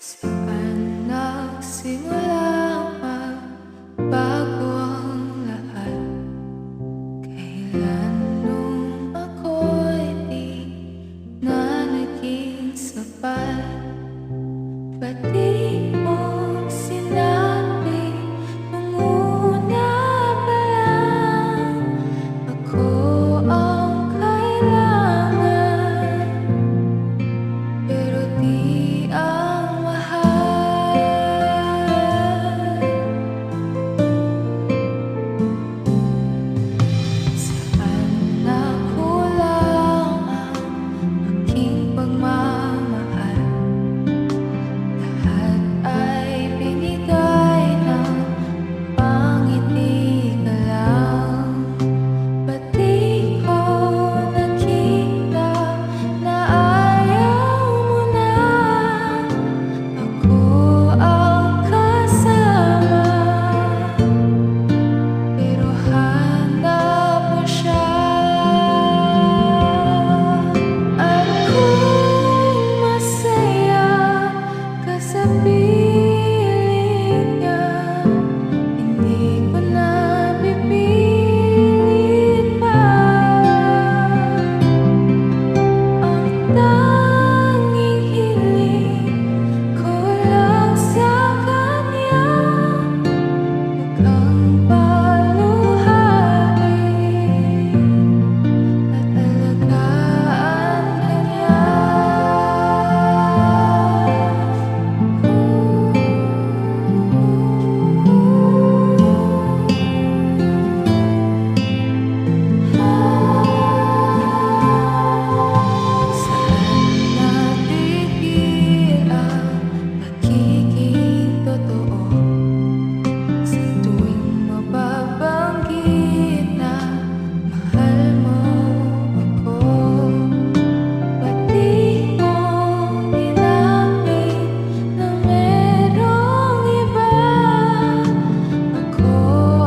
Saan nagsimula magbago ang lahat? Kailan nung ako'y di na naging sapat? Ba't di mo sinabi nung una pa lang ako ang kailangan? Pero di ang mahal. Saan nakulang ang aking pagmamahal? Lahat ay binigay ng pangiti ka lang. Ba't di ko nakita na ayaw mo na ako ang kasama? Pero hanap mo siya. At kung masaya ka sa piling niya, hindi ko na pipilit pa. Ang tanging hiling ko lang sa kanya, huwag kang paluhain at alagaan ka niya. Saan natigil ang pagiging totoo? Sa tuwing mababanggit na mahal mo ako, ba't di mo inamin na merong iba? Ako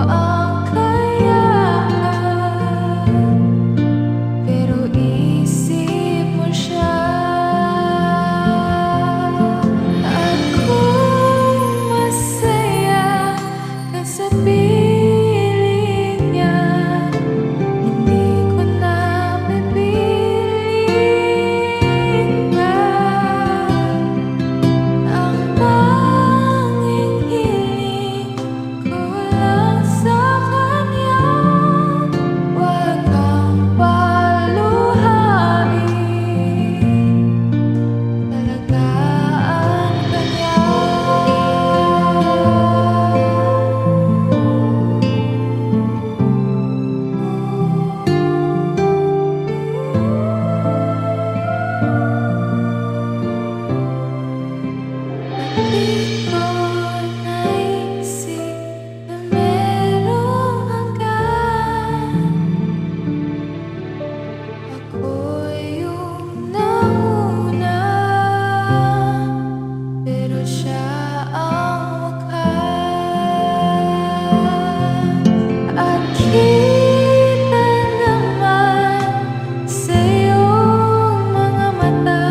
ang kayaan, pero isip mo siya. At kung masaya ka sa piling niya, hindi ko na pipiling pa. Ang tanging hiling ko lang sa kanya, huwag kang paluhain, alagaan ka niya. Di ko naisip na merong hanggan. Ako yung nauna, pero siya ang wakas. At kita naman sa iyong mga mata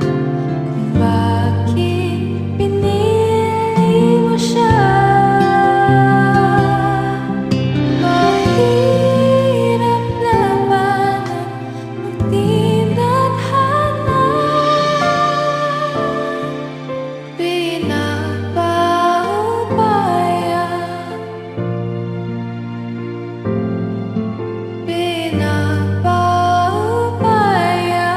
kung bakit pinili mo siya. Mahirap labanan ang di nadhana. Pinapaubaya, pinapaubaya,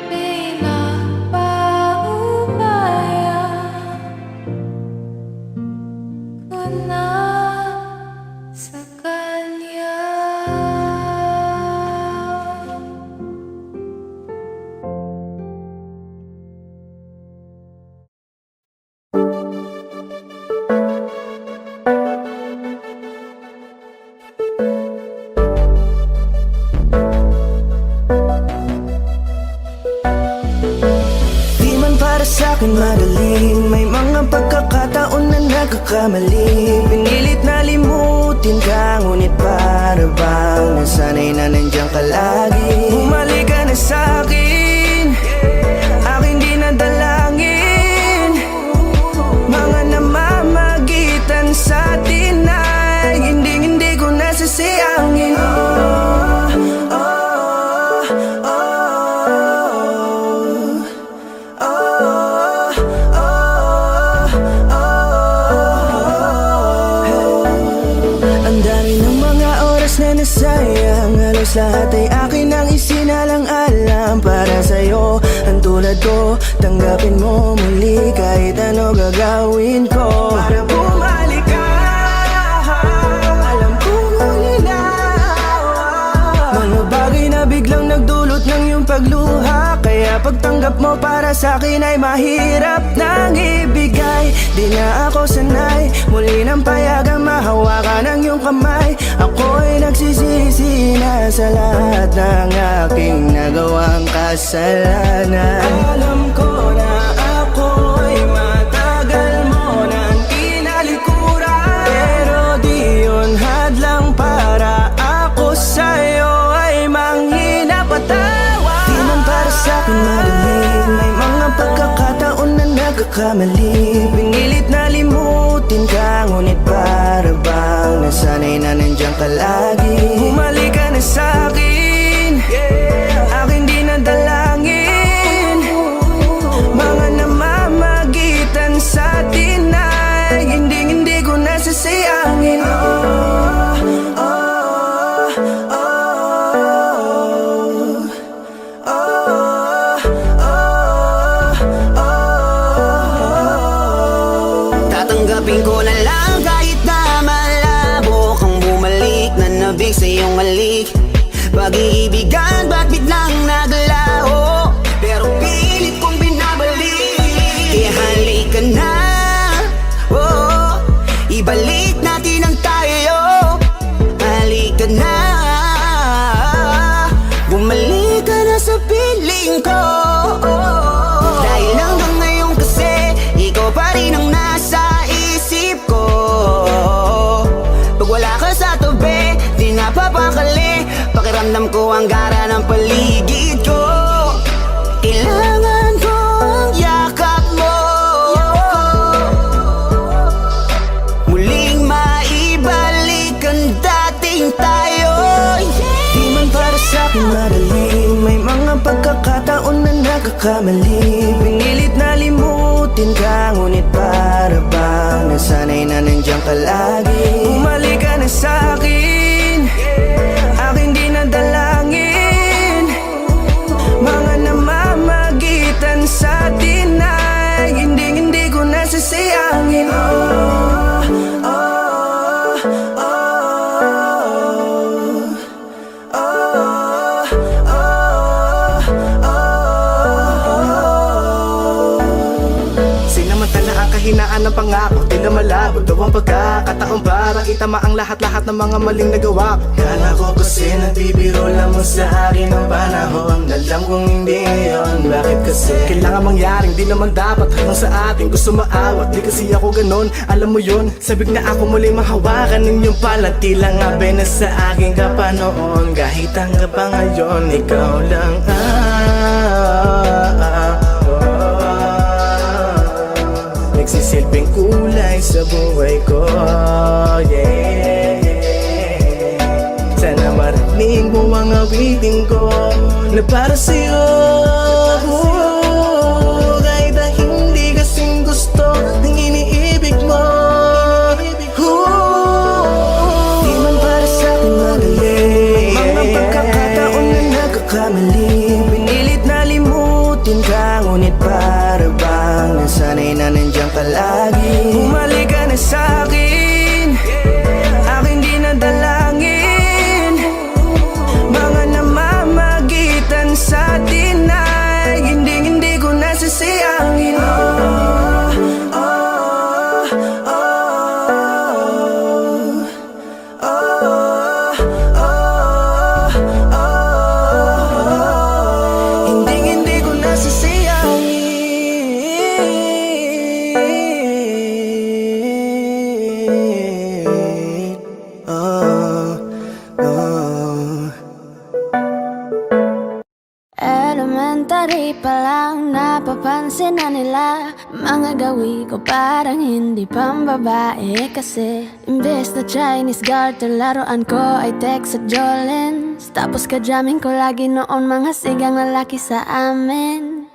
pinapaubaya ko na sa kanya. Di man para sa'kin madali, may mga pagkakataon na nagkakamali. Pinilit na limutin ka, ngunit para bang nasanay na nandiyan ka lagi. Bumalik ka na sa'kin, sayang, halos lahat ay akin ang isinalang-alam para sa'yo. Ang tulad ko, tanggapin mo muli kahit ano gagawin ko para bumalik ka. Alam kong ulinawa mga bagay na biglang nagdulot ng iyong pagluha, kaya pagtanggap mo para sa'kin ay mahirap nang ibigay. Di na ako sanay, muli nang payagang mahawakan ang iyong kamay. Ako'y nagsisisi na sa lahat ng aking nagawang kasalanan. Alam ko na ako'y matagal mo nang kinalikuran, pero di yun hadlang para ako sa'yo ay manghina patawa. Di man para sa'kin madali, may mga pagkakataon na nagkakamali. Pinilit na limutin ka, ngunit para bang nasanay na nandiyan ka lagi. Bumalik ka na sa'kin, aking di nadalangin. Mga namamagitan sa atin ay hindi ko nasasayangin. Tatanggapin ko na lang kahit na malabo kang bumalik na nabig sa iyong halik. Pag-iibigan ba't biglang naglaho, pero pilit kong binabalik. Kaya halika na, oh, ibalik natin ang tayo. Halika na, bumalik ka na sa piling ko. Dahil hanggang ngayon kasi ikaw pa rin ang nasa isip ko. Pag wala ka sa tabi, di napapakali. Pakiramdam ko ang gara ng paligid ko. Kailangan ko ang yakap mo, muling maibalik ang dating tayo. Di man para sa'kin madali, may mga pagkakataon na nagkakamali. Pinilit na limutin ka, ngunit para bang nasanay na nandiyan ka lagi. Bumalik ka na sa'kin, aking di nadalangin. Mga namamagitan sa atin ay hindi ko nasasayangin. Sinamantala ang kahinaan ng pangako, tila malabo daw ang pagkakataon para itama ang lahat-lahat ng mga maling nagawa ko. Kala ko kasi nagbibiro lamang sa akin ang panahon, alam kong hindi yun. Bakit kasi kailangan mangyaring di naman dapat hanggang sa atin gusto maawat. Di kasi ako ganon, alam mo yun. Sabik na ako muli mahawakan ninyong palat, tila nga na sa akin ka pa noon. Kahit hanggang pa ngayon, ikaw lang nagsisilbing kulay sa buhay ko, yeah. Sana marinig mo ang awitin ko na para sa'yo, kahit na hindi kasing gusto ng iniibig mo. Di man para sa'kin madali, mga pagkakataon na nagkakamali. Pinilit na limutin ka, ngunit para bang nasanay na nandiyan ka lagi. Bumalik ka na sa'kin, aking di nadalangin. Mga namamagitan sa atin ay hindi ko nasasayangin. Hindi ko nasasayangin. Elementary pa lang napapansin na nila mga gawi ko parang hindi pambabae. Kasi imbes na Chinese garter laruan ko ay text at Jolens. Tapos ka-jamming ko lagi noon mga sigang lalaki sa amin.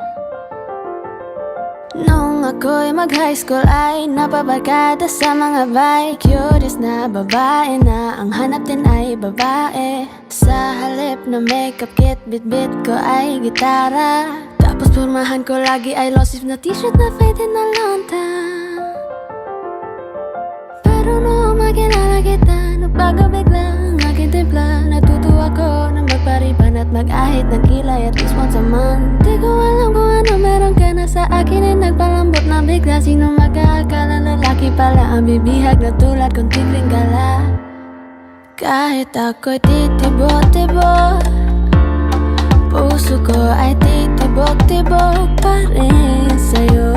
Nung ako'y mag-high school ay napabarkada sa mga bay. Curious na babae na ang hanap din ay babae. Sa halip na makeup kit, bit-bit ko ay gitara. Tapos pormahan ko lagi ay low sleeve na t-shirt na faded na lonta. Pero noong makilala kita, nagbago bigla ang aking timpla. Natutuwa ko na magpariban at mag-ahit ng kilay at least once a month. Di ko alam kung ano meron ka na sa akin ay nagpalambot na bigla. Sino mag-aakala lalaki pala ang bibihag na tulad kong tigring gala. Kahit ako'y titibok-tibok, puso ko ay titibok-tibok pa rin sa'yo.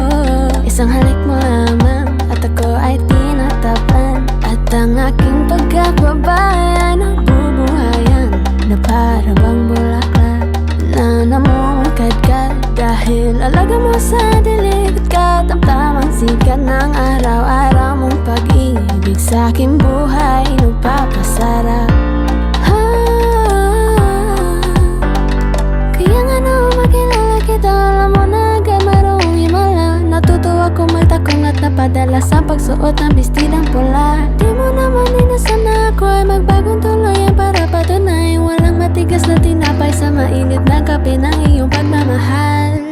Isang halik mo lamang at ako ay tinatapan. At ang aking pagkababay ay nabubuhayan na para bang bulaklak na namumukadkad. Dahil alaga mo sa dilig at katamtamang sikat ng araw-araw mong pag-ibig sa aking buhay nagpapasarap. Kaya nga nung makilala kita, alam mo na agad marunong himala. Natutuwa kong magtakong at napadala sa pagsuot ng bestidang pula. Di mo naman inasan na ako ay magbagong tuluyan para patunay walang matigas na tinapay sa mainit na kape ng iyong pagmamahal.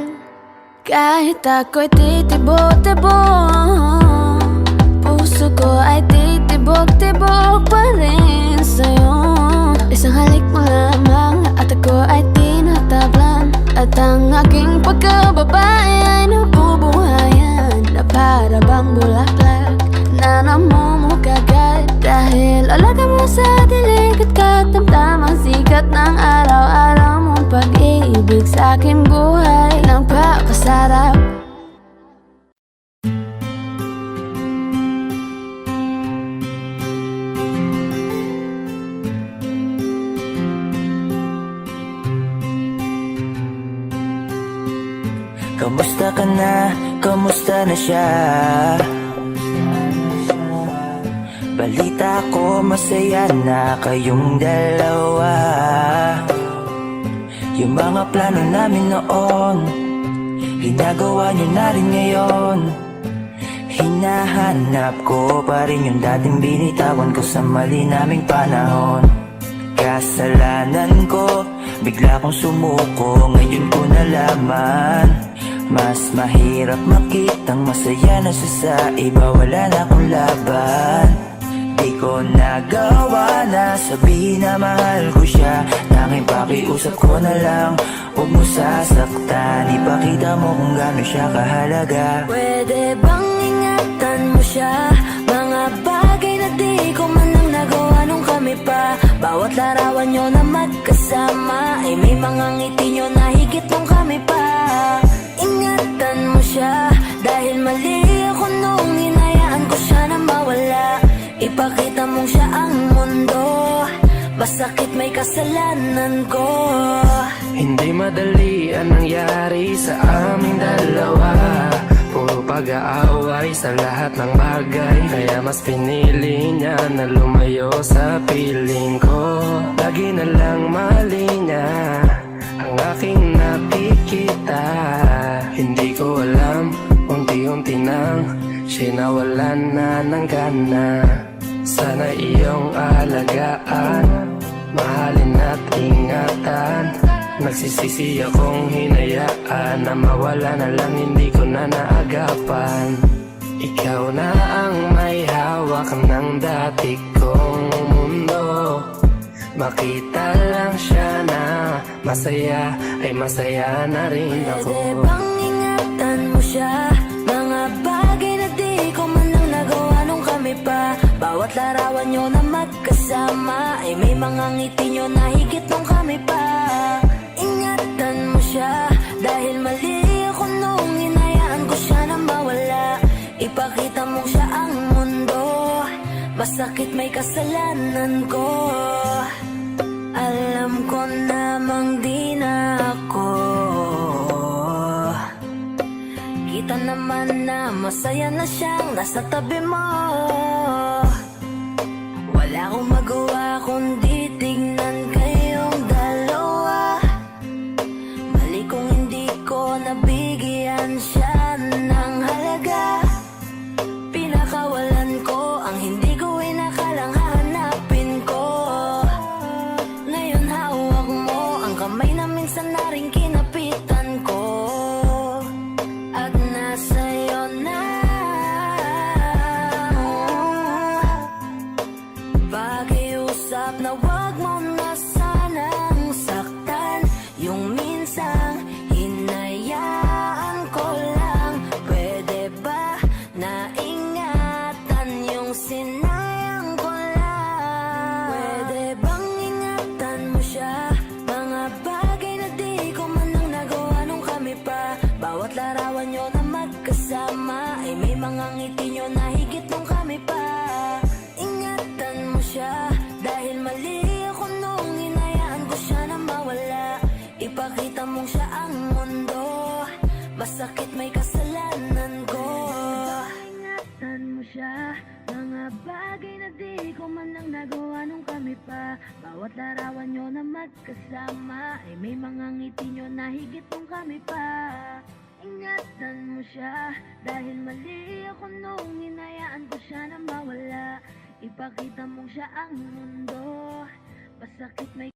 Kahit ako'y titibok-tibok, puso ko ay titibok-tibok pa rin sa'yo. Isang halik mo lamang at ako ay tinatablan. At ang aking pagkababay ay nabubuhayan na para bang bulaklak na namumukagad. Dahil alaga mo sa dilig at katamtamang sikat ng araw-araw mong pag-ibig sa aking buhay nagpapasarap. Kamusta ka na? Kamusta na siya? Balita ko masaya na kayong dalawa. Yung mga plano namin noon, ginagawa niyo na rin ngayon. Hinahanap ko pa rin yung dating binitawan ko sa mali naming panahon. Kasalanan ko, bigla kong sumuko, ngayon ko nalaman. Mas mahirap makitang masaya na siya sa iba, wala na akong laban. Di ko nagawa na sabihin na mahal ko siya. Tanging pakiusap ko na lang, huwag mo sasaktan. Ipakita mo kung gaano siya kahalaga. Pwede bang ingatan mo siya? Mga bagay na di ko man lang nagawa nung kami pa. Bawat larawan nyo na magkasama ay may mga ngiti nyo na higit nung kami pa. Ingatan mo siya dahil mali ako nung hinayaan ko siya na mawala. Ipakita mong siya ang mundo, masakit may kasalanan ko. Hindi madali ang nangyari sa aming dalawa. Puro pag-aaway sa lahat ng bagay, kaya mas pinili niya na lumayo sa piling ko. Lagi na lang mali niya ang aking nakikita. Hindi ko alam, unti-unti nang siya nawalan na ng gana. Sana iyong alagaan, mahalin at ingatan. Nagsisisi akong hinayaan na mawala na lang, hindi ko na naagapan. Ikaw na ang may hawak ng dati kong mundo. Makita lang siya na masaya, ay masaya na rin ako. Pwede bang ingatan mo siya? Mga bagay na di ko man lang nagawa nung kami pa. Bawat larawan nyo na magkasama ay may mga ngiti nyo na higit nung kami pa. Ingatan mo siya dahil mali ako nung hinayaan ko siya na mawala. Ipakita mo siya ang mundo, masakit may kasalanan ko. Alam ko namang di na ako. Kita naman na masaya na siyang nasa tabi mo. Wala akong magawa kundi tignan kayong dalawa. Mali kung hindi ko nabigyan siya ng halaga. pakiusap na wag mo na sanang saktan. Yung minsang hinayaan ko lang. Pwede ba na ingatan yung sinayang ko lang? Pwede bang ingatan mo siya? Mga bagay na di ko man lang nagawa nung kami pa. Bawat larawan nyo na magkasama ay may mga ngiti nyo na higit nung kami pa. Ingatan mo siya dahil mali ako nung hinayaan ko siya na mawala. Ipakita mong siya ang mundo, masakit may kasalanan ko. Ingatan mo siya, mga bagay na di ko man lang nagawa nung kami pa. Bawat larawan nyo na magkasama ay may mga ngiti nyo na higit nung kami pa. Ingatan mo siya dahil mali ako nung hinayaan ko siya na mawala. Ipakita mong siya ang mundo, masakit may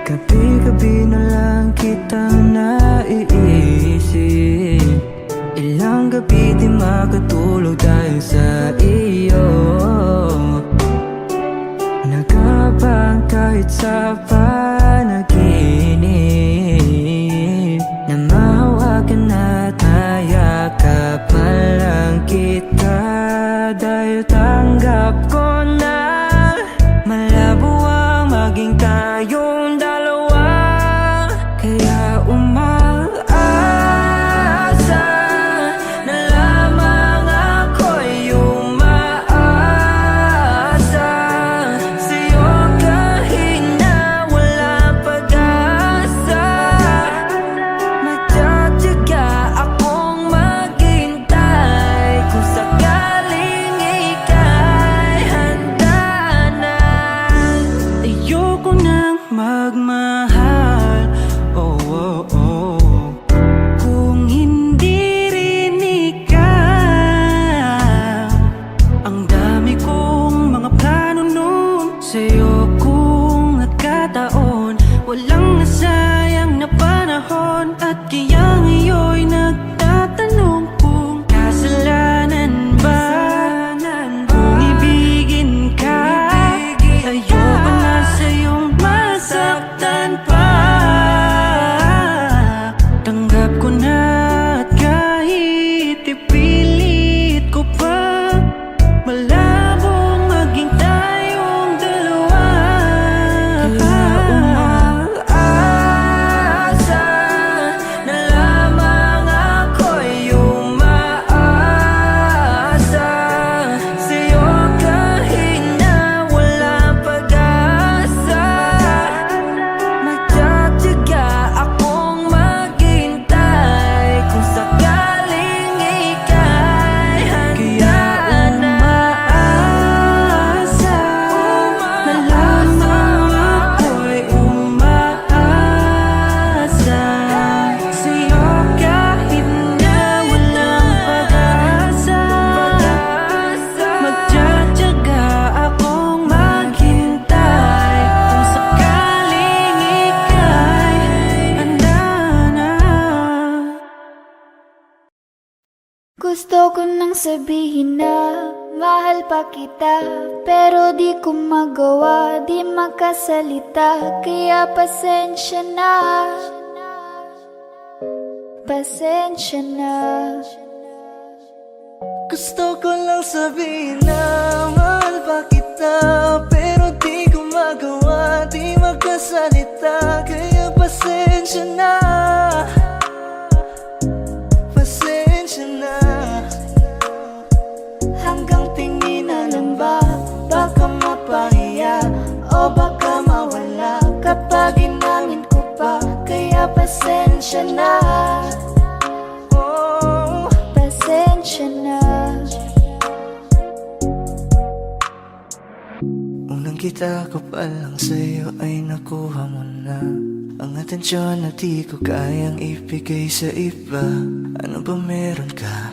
Gabi-gabi na lang kitang naiisip. Ilang gabi di makatulog dahil sa iyo. Nagabang kahit sa panaginip na mahawakan at mayakap man lang kita. Dahil tanggap ko na malabo ang maging tayong dalawa. Kaya umaasa na lamang ako'y umaasa sa'yo kahit na walang pag-asa. Magtsatsaga akong maghintay kung sakaling ika'y handa na. Ayoko nang magmahal, oh, oh, oh, kung hindi rin ikaw. Ang dami kong mga plano nun sa'yo kung nagkataon. Walang nasayang na panahon at kaya ngayon'y nagtatanong kung kasalanan ba kung ibigin ka. Ayoko na sa'yong masaktan pa. Tanggap ko na at kahit ipilit ko pa, malabong maging tayong dalawa. Kaya umaasa na lamang ako'y umaasa sa'yo kahit na walang pag-asa. Magtsatsaga akong maghintay kung sakaling ika'y handa na. Umaasa na lamang ako'y umaasa sa'yo kahit na walang pag-asa. Magtsatsaga akong maghintay kung sakaling ika'y handa na. Gusto ko nang sabihin na mahal pa kita, pero di ko magawa, di makasalita. Kaya pasensya na, pasensya na. Gusto ko lang sabihin na mahal pa kita, pero di ko magawa, di magkasalita. Kaya pasensya na, pasensya na. Hanggang tingin na lang ba, baka mapahiya o baka mawala kapag inamin ko pa. Kaya pasensya na, oh, Pasensya na. unang kita ko pa lang sa'yo ay nakuha mo na ang atensyon na di ko kayang ibigay sa iba. Ano ba meron ka?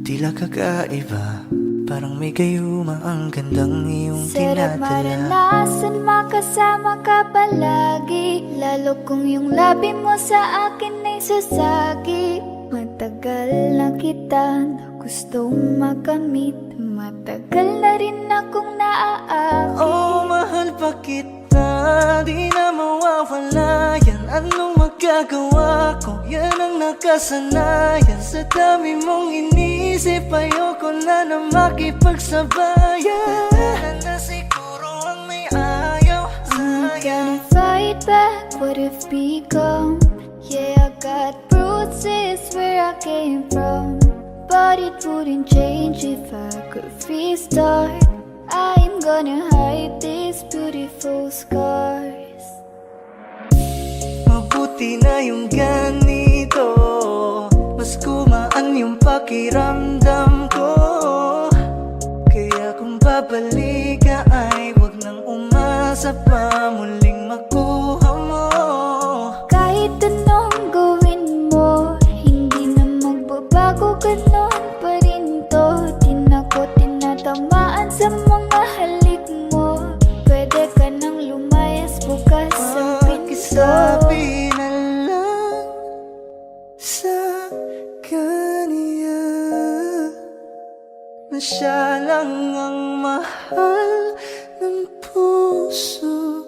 Tila kakaiba, parang may gayuma ang gandang iyong Sarap tinatala. maranasan makasama ka palagi, lalo kung yung labi mo sa akin ay susagi. Matagal na kita gustong makamit. Matagal na rin akong naaakit. Oh, mahal pa kita, di na mawawala yan. Anong magagawa ko? Yan ang nakasanayan. Sa dami mong inisip, ayoko na makipagsabayan. Tatanan na siguro ang may ayaw I'm sa'yo. gonna fight back what if become. Yeah, I got bruises where I came from, but it wouldn't change if I could restart. I'm gonna hide these beautiful scars. Mabuti na yung ganito, mas kumaan yung pakiramdam ko. Kaya kung babalik ka ay wag nang umasa pa muling makuha mo. Kahit anong gawin mo, hindi na magbabago, ganon pa rin to. Di na ko tinatamaan sa mga halik mo. Pwede ka nang lumayas, bukas ang pinto. Pakisabi na lang sa kanya na siya lang ang mahal ng puso,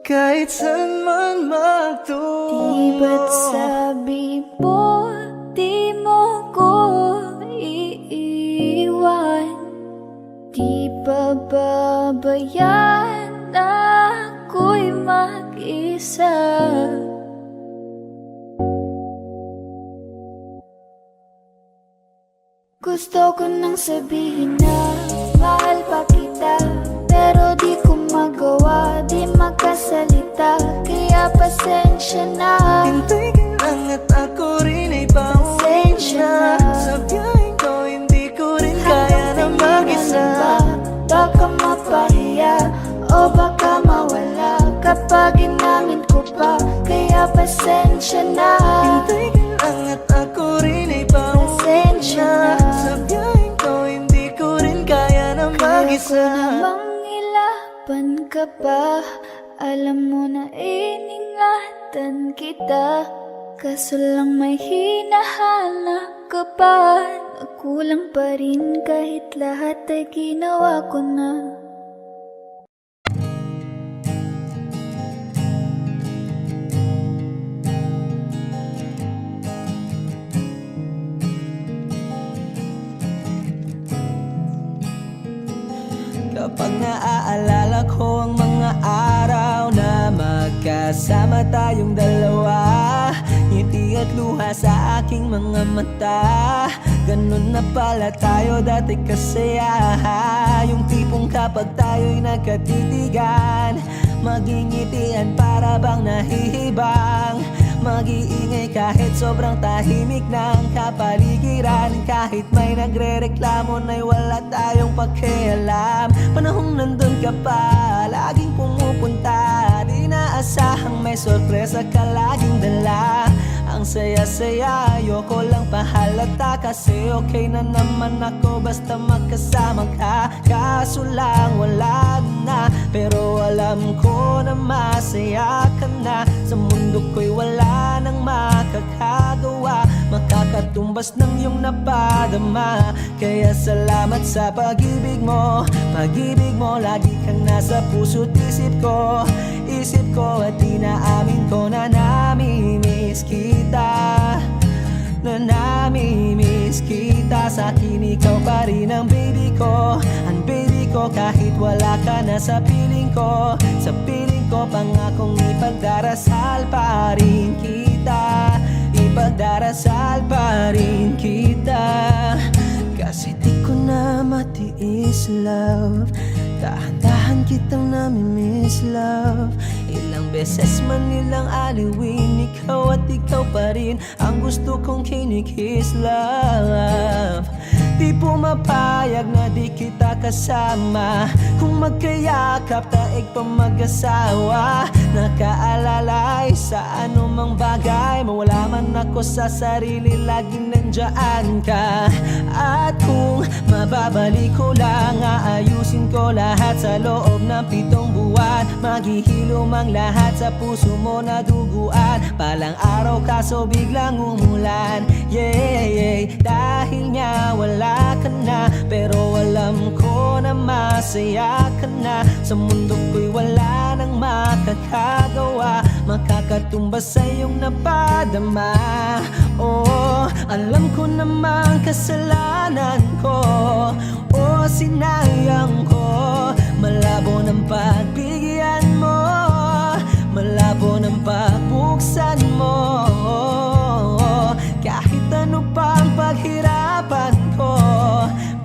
kahit saan man magtungo. Di ba't sabi mo, di mo ko iiwan? Di ba babayaan na ako'y mag-isa? Gusto ko nang sabihin na mahal pa kita, pero di ko magawa, di makasalita. Kaya pasensya na. Hintay ka lang at ako rin ay pauwi na. Sa biyaheng ko hindi ko rin kaya na mag-isa. Baka mapahiya o baka mawala kapag inamin ko pa. Kaya pasensya na. Hintay ka lang at ako rin ay pauwi na. Sa biyaheng ko hindi ko rin kaya na mag-isa. Kaya ko namang ilaban ka pa. Alam mo na iningatan kita, kaso lang may hinahanap ka pa. Nagkulang pa rin kahit lahat ay ginawa ko na. Kapag naaalala ko ang mga araw na magkasama tayong dalawa, ngiti at luha sa aking mga mata. Ganun na pala tayo dati kasaya. Yung tipong kapag tayo'y nagkatitigan, magingitian para bang nahihibang. Mag-iingay kahit sobrang tahimik ng kapaligiran. Kahit may nagre-reklamo na'y wala tayong pakialam. Panahong nandun ka pa, laging pumupunta. Di naasahang may sorpresa ka laging dala. Ang saya-saya, ayoko lang pahalata. Kasi okay na naman ako basta magkasama ka. Kaso lang wala na, pero alam ko na masaya ka na. Sa mundo ko'y wala nang makakagawa, makakatumbas ng iyong napadama. Kaya salamat sa pag-ibig mo. Pag-ibig mo, lagi kang nasa puso't isip ko. Isip ko at inaamin ko na namimiss kita. Na namimiss kita. Sa akin ikaw pa rin ang baby ko. Ang baby ko kahit wala ka na sa piling ko. Sa piling ko pangakong ipagdarasal pa rin kita. Ipagdarasal pa rin kita. Kasi di ko na matiis love. Dahan-dahan kitang namimiss love. Ilang beses man nilang aliwin, ikaw at ikaw pa rin ang gusto kong kinikiss love. Di pumapayag na di kita kasama. Kung magkayakap taig pa mag-asawa. Nakaalalay sa anumang bagay. Mawala man ako sa sarili, laging nandyan ka. At kung mababalik ko lang, aayusin ko lahat sa loob ng 7 buwan. Maghihilom ang lahat sa puso mo na duguan. Palang araw kaso biglang umulan. Yeah, yeah. Dahil nga wala wala ka na. Pero alam ko na masaya ka na. Sa mundo ko'y wala nang makakagawa, makakatumbas sa iyong napadama. Oh, alam ko namang kasalanan ko, oh, sinayang ko. Malabo ng pagbigyan mo, malabo ng pagbuksan mo. Kahit ano pa ang paghirapan ko,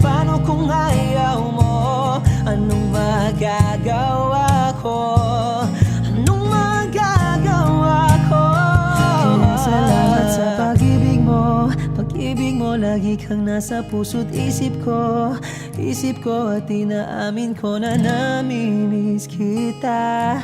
paano kung ayaw mo? Anong magagawa ko? Anong magagawa ko? Kaya salamat sa pag-ibig mo. Pag-ibig mo, lagi kang nasa puso't isip ko. Isip ko at inaamin ko na namimiss kita,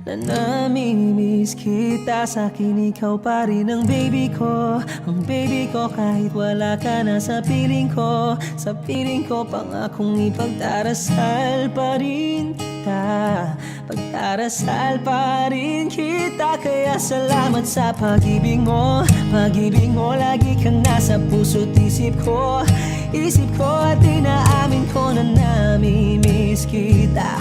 na namimiss kita. Sa'kin ikaw pa rin ang baby ko, ang baby ko. Kahit wala ka na sa piling ko, sa piling ko, pangakong ipagdarasal pa rin kita, pagdarasal pa rin kita. Kaya salamat sa pag-ibig mo. Pag-ibig mo, lagi kang nasa puso't isip ko. Isip ko at inaamin ko na namimiss kita,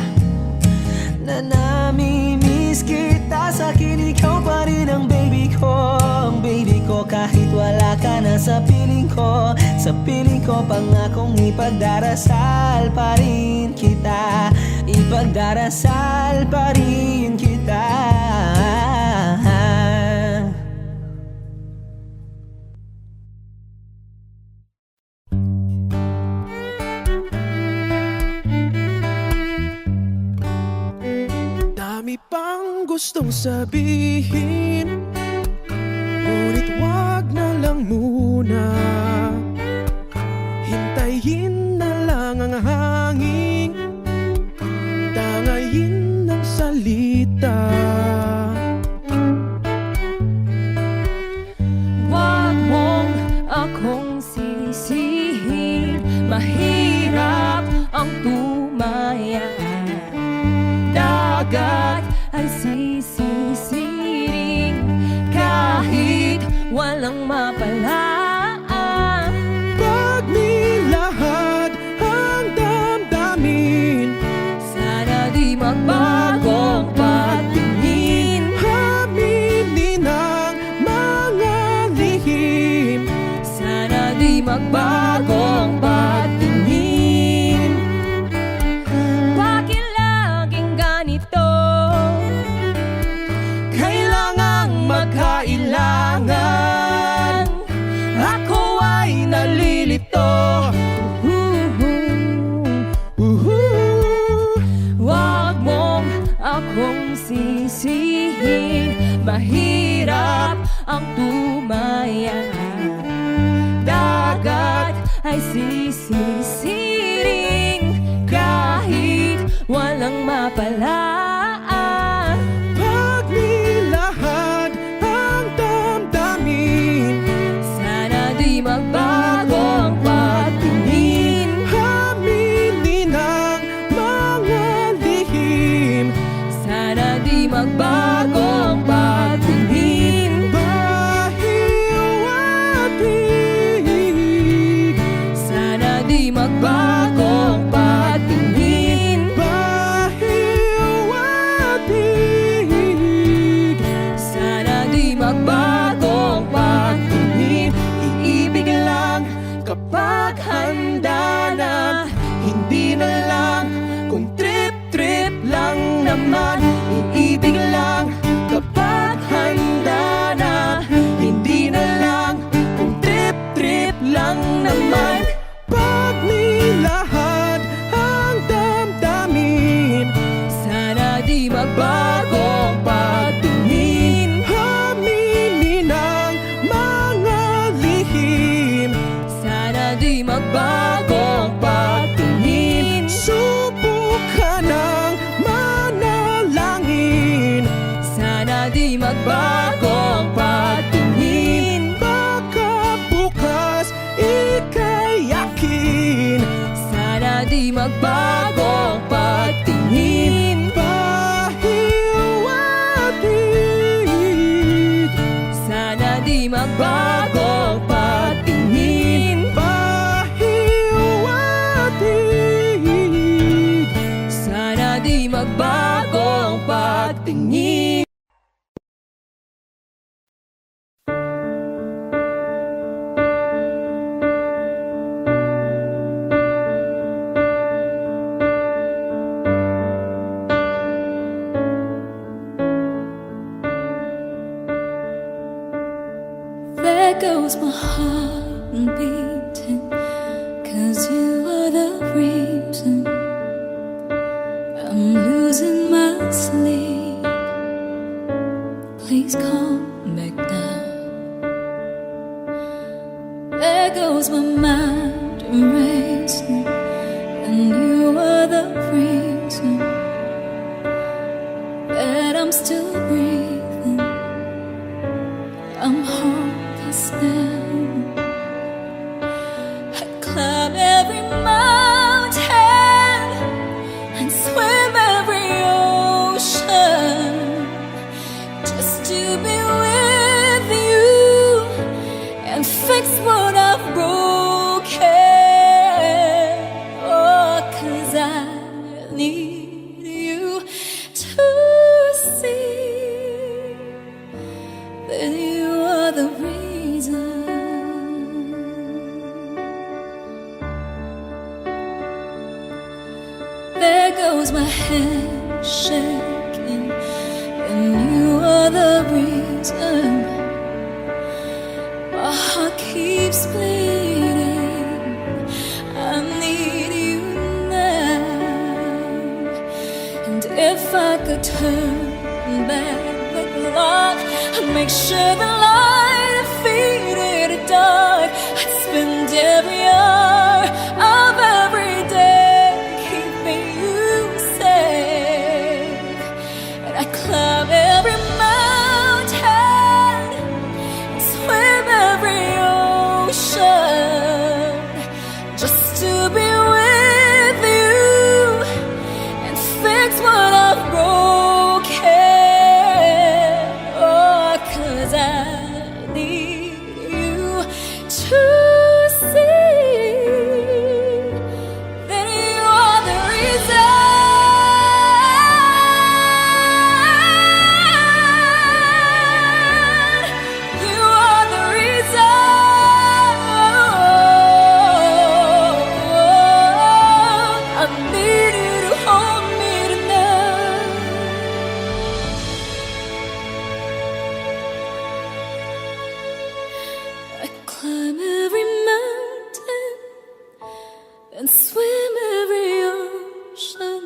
na namimiss kita. Sa'kin ikaw pa rin ang baby ko, ang baby ko. Kahit wala ka na sa piling ko, sa piling ko, pangakong ipagdarasal pa rin kita, ipagdarasal pa rin kita. Dami pang gustong sabihin, ngunit wag na lang muna. Hintayin na lang ang hangin, tangayin ng salita. Wag mong akong sisihin, mahirap ang tumaya. Dagat ay sisisiring kahit walang mapalaan. Pag nilahad ang damdamin, Sana di magbagong patingin. aminin ang mga lihim. Sana di magbagong patingin. Bakit laging ganito? Kailangang magkailangan, ako ay nalilito. Wag mong akong sisihin, mahirap ang tumaya. Dagat ay sisisiring kahit walang mapalaan. Pag nilahad ang damdamin, Sana di magbagong patingin. aminin ang mga lihim. Sana di magbagong patingin. Bahiw at hig, Sana di magbagong patingin. bahiw at hig. Sana di magbagong patingin. Iibig lang kapag handa na, hindi na lang kung trip-trip lang naman. Iibig lang kapag handa na, hindi na lang kung trip-trip lang naman. Pag nilahad ang damdamin, Sana di magbagong patingin. aminin ang mga lihim. Sana di magbagong patingin. Subukan ng manalangin, Sana di magbagong patingin. baka bukas ika'y yakin. Sana di magbagong patingin. Bahiw at hig, Sana di magbagong patingin. bahiw pag-ibig. Sana di magbago ang pagtingin. There goes my heart beating, 'cause you are the reason I'm losing my sleep. Please come back now. There goes my mind racing, and you are the reason that I'm still breathing. I'm hopeless now. I climb every mountain and swim every ocean just to be with you and fix what I've broken. Oh, 'cause I need you to see that you are the reason. There goes my head shaking, and you are the reason. My heart keeps bleeding. I need you now. And if I could turn back the clock, I'd make sure the light defeated the dark. I'd spend every hour of every day keeping you safe. And I climb every mountain, swim every ocean just to be with you and fix what I've broken. Oh, 'cause I need you to see that you are the reason. You are the reason. I need you to hold me tonight. I climb every mountain and swim every ocean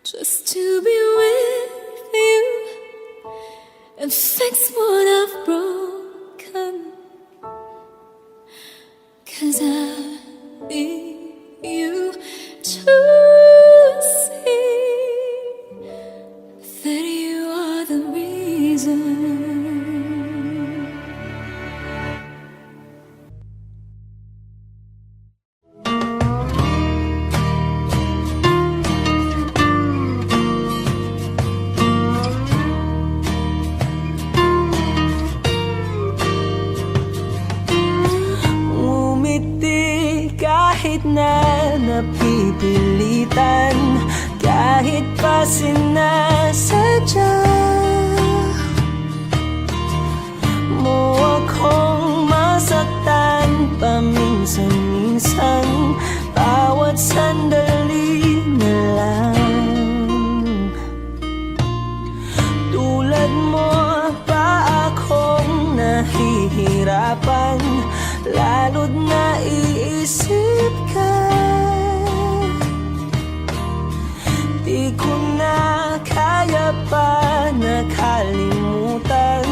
just to be with you and fix what I've broken. 'Cause I need you to see that you are the reason. Ngumiti kahit na napipilitan, kahit pa sinasadya mo akong masaktan paminsan-minsan, bawat sandali na lang. Tulad mo pa akong nahihirapan, lalo't naiisip ka. Di ko na kaya pa nakalimutan,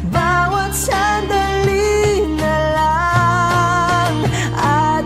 bawat sandali na lang. At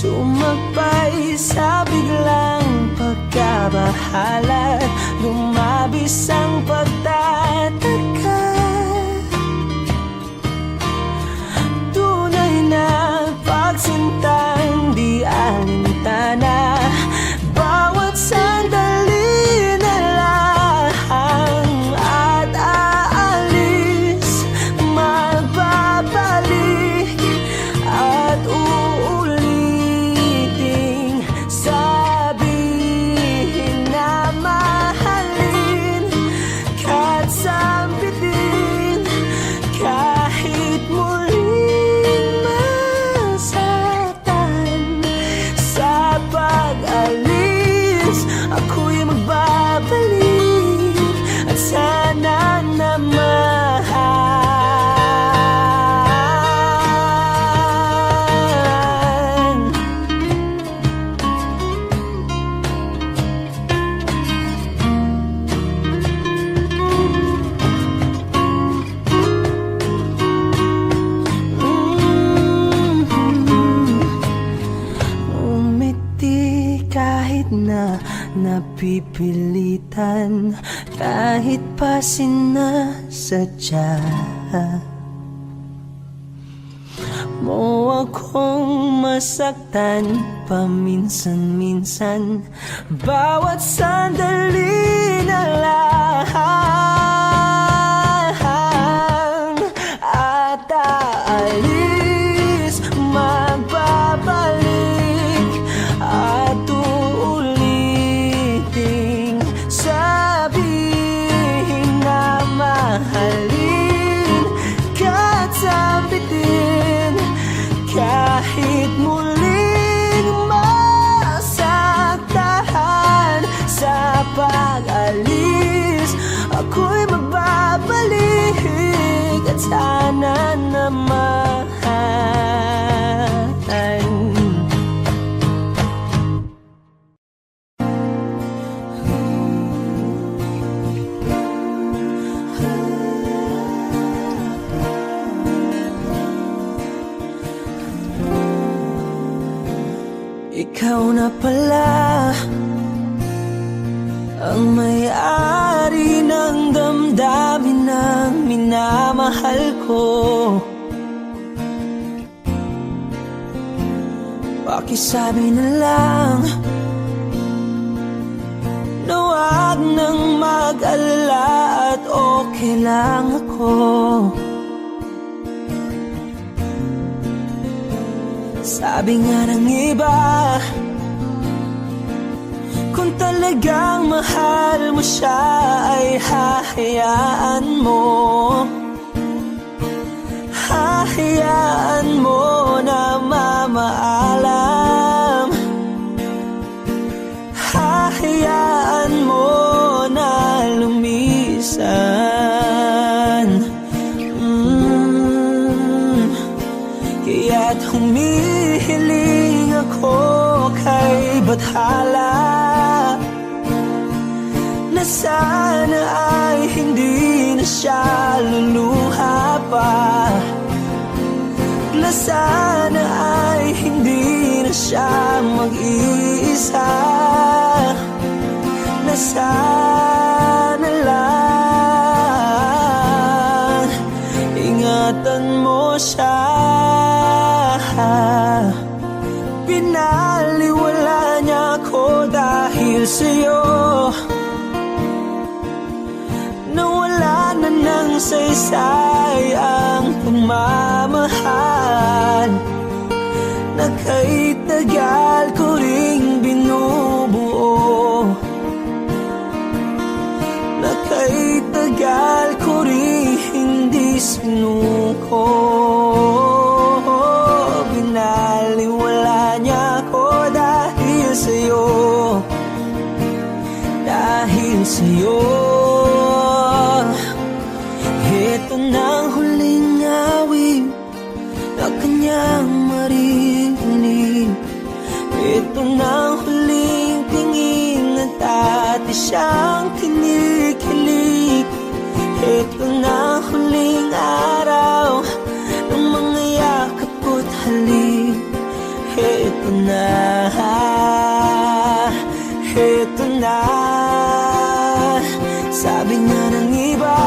Sumagpay sa biglang pagkabahala, lumabis ang pagtataka. Tunay na pagsintang di alintana, bawat sandali na lang at aalis, magbabalik at uuliting sabihin na mahalin kahit sambitin, kahit muling masaktan. Sa pag-alis, ako'y magbabalik at sana naman. Umiti kahit na napipilitan, kahit pa sinasadya mo akong masaktan paminsan-minsan, bawat sandali na lang at aalis, magbabalik at uuliting sabihin na mahalin kahit sambitin, kahit muling masaktan. Sa pag-alis, ako'y magbabalik at sana naman. Ikaw na pala ang may-ari ng damdamin ng minamahal ko. Pakisabi na lang na wag nang mag-alala at okay lang ako. Sabi nga ng iba, kung talagang mahal mo siya ay hahayaan mo. Hahayaan mo na mamaalam, hahayaan mo na lumisan. Kaya't humihiling ako kay Bathala na sana ay hindi na siya luluha pa, na sana ay hindi na siya mag-iisa, na sana lang ingatan mo siya. Pinaliwala niya ako dahil sa'yo, nawala na ng saysay ang pagmamahal na kahit tagal ko ring binubuo, na kahit tagal ko ring hindi sinuko. Pinaliwala niya ako dahil sa'yo, dahil sa'yo. Ito na ang huling awit na kanyang maririnig. Ito na ang huling tingin at dati siyang kinikilig. Ito na ang huling araw ng mga yakap ko't halik. Heto na, heto na. Sabi nga ng iba,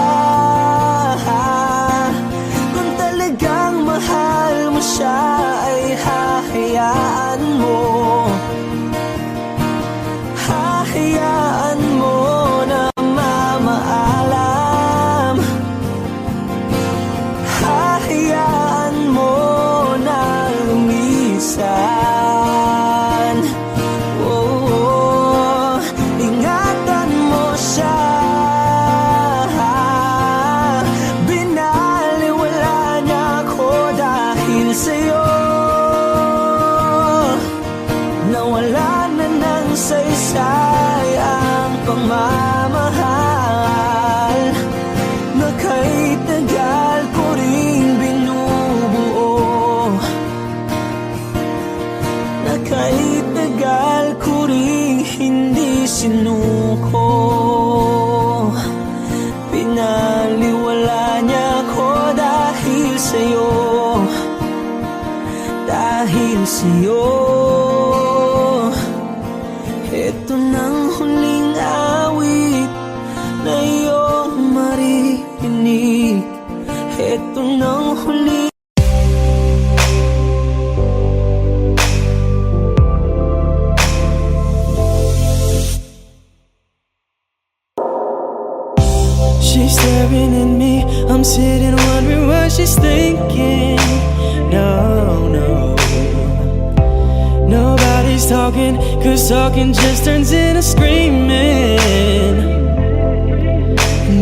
kung talagang mahal mo siya ay hahayaan mo. Hahayaan mo na mamaalam. Hahayaan mo na lumisan. Oh, ingatan mo siya. Binaliwala niya ako dahil sa'yo. Nawala na ng saysay ang pagmamahal na kahit tagal ko ring binubuo, na kahit tagal ko ring hindi sinuko. Pinaliwala niya ako dahil sa'yo, dahil sa'yo. Ito nang huling awit na iyong maririnig. Ito nang huling She's staring at me, I'm sitting wondering what she's thinking. No, no, nobody's talking, cause talking just turns into screaming.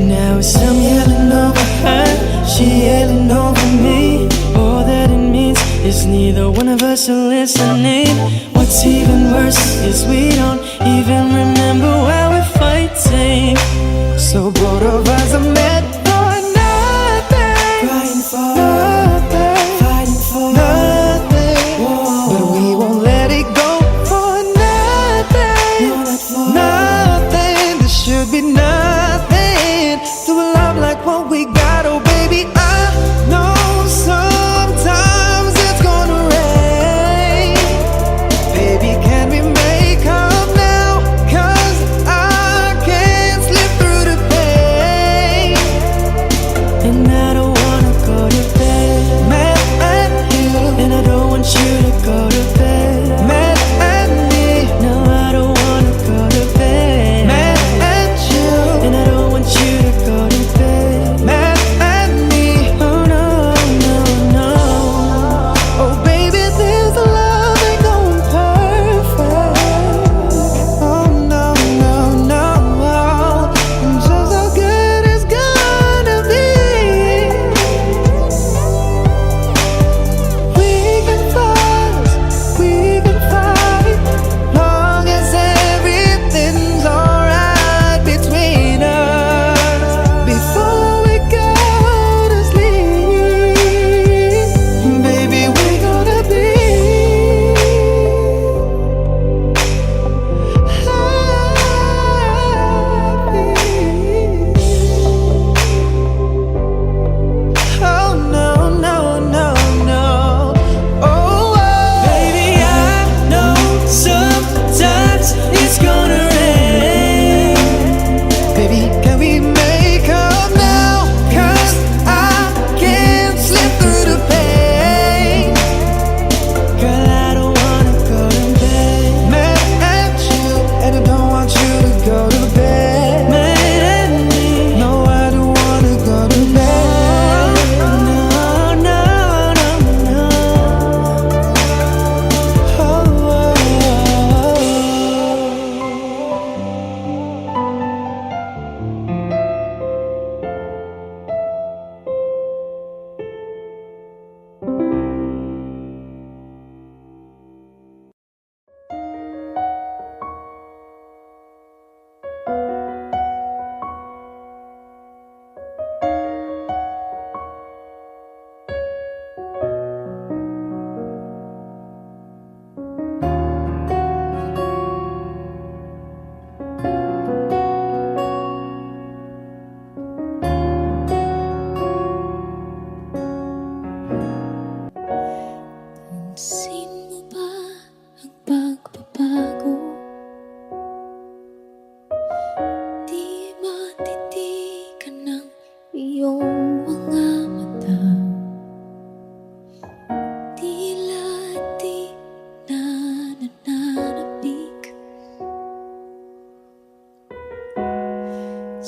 Now it's I'm yelling over her, she yelling over me. All that it means is neither one of us are listening. What's even worse is we don't even remember why we're fighting. So both of us are meant for nothing, fighting for nothing, fighting for nothing. But we won't let it go for nothing, nothing. There should be nothing to a love like what we got. Oh baby, I know sometimes it's gonna rain. Baby, can we make up now? 'Cause I can't slip through the pain.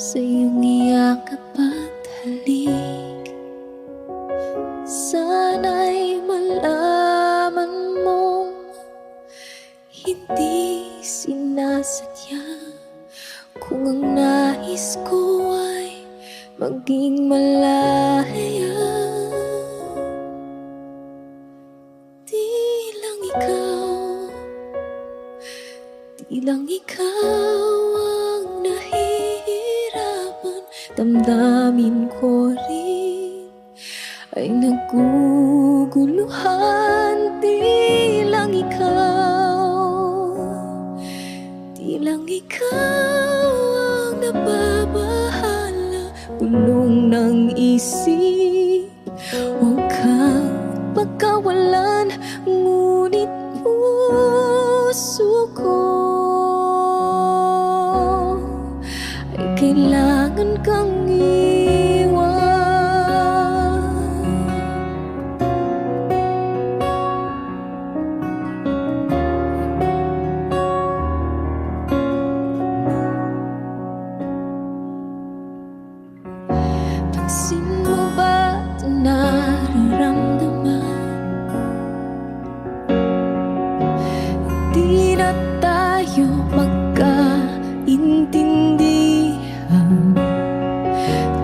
sa iyong iyakap at halik. Sana'y malaman mong hindi sinasadya, kung ang nais ko ay maging malaya. Di lang ikaw ang nahihirapan, damdamin ko rin ay naguguluhan. Di lang ikaw ang nababahala, bulong ng isip. Huwag kang pagkawalan, ngunit puso ko ay kailangan kang iwan. Pansin mo ba ito nararamdaman? Hindi na tayo magkaintindihan,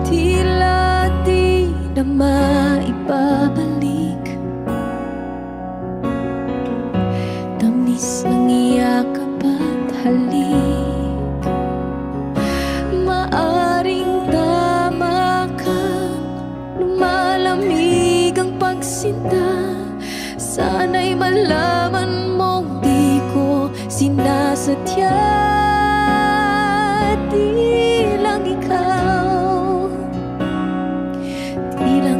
tila di na maibabalik tamis ng iyakap at halik. Maaring tama ka, lumalamig ang pagsinta. Sana'y malaman mong di ko sinasadya. Di lang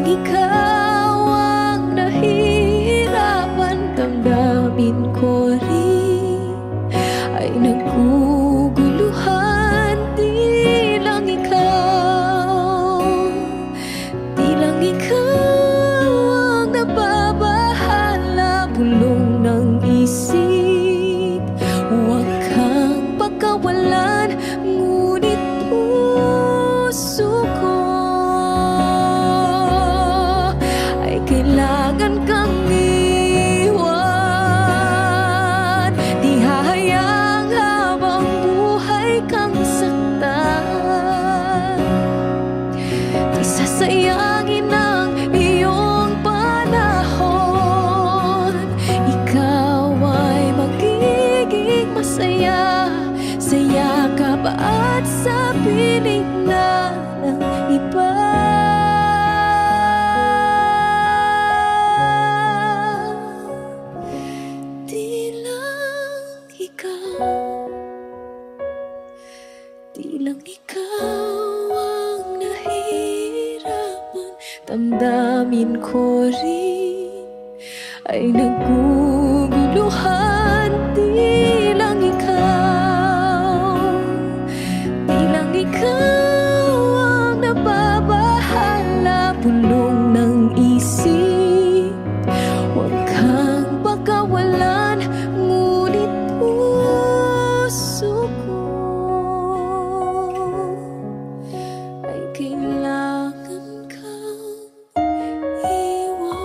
ikaw ang nahihirapan, damdamin ko rin ay naguguluhan. Di lang ikaw ang nababahala, bulong ng isip. Huwag kang pagkawalan, ngunit puso ko ay kailangan kang iwan. Di hahayaang habang buhay kang saktan, di sasayangin ang iyong panahon. Ikaw ay magiging masaya sa yakap at sa piling na ng iba. Di lang ikaw ang nahihirapan, damdamin ko rin ay naguguluhan. Di lang ikaw ang nababahala, bulong ng isip. Huwag kang pagkawalan, ngunit puso ko ay kailangan kang iwan.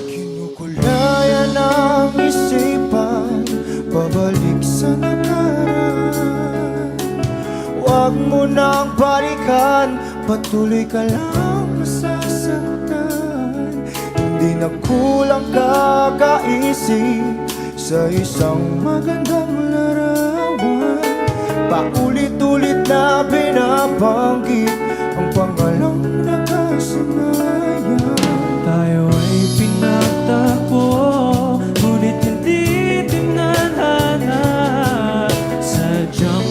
Kinukulayan ang isipan, pabalik sa nakaraan. Huwag mo nang balikan, patuloy ka lang masasaktan. Hindi na kulang kakaisip sa isang magandang larawan. Paulit-ulit na binabanggit ang pangalang nakasanayan. Tayo ay pinagtagpo, ngunit hindi tinadhana. Sadyang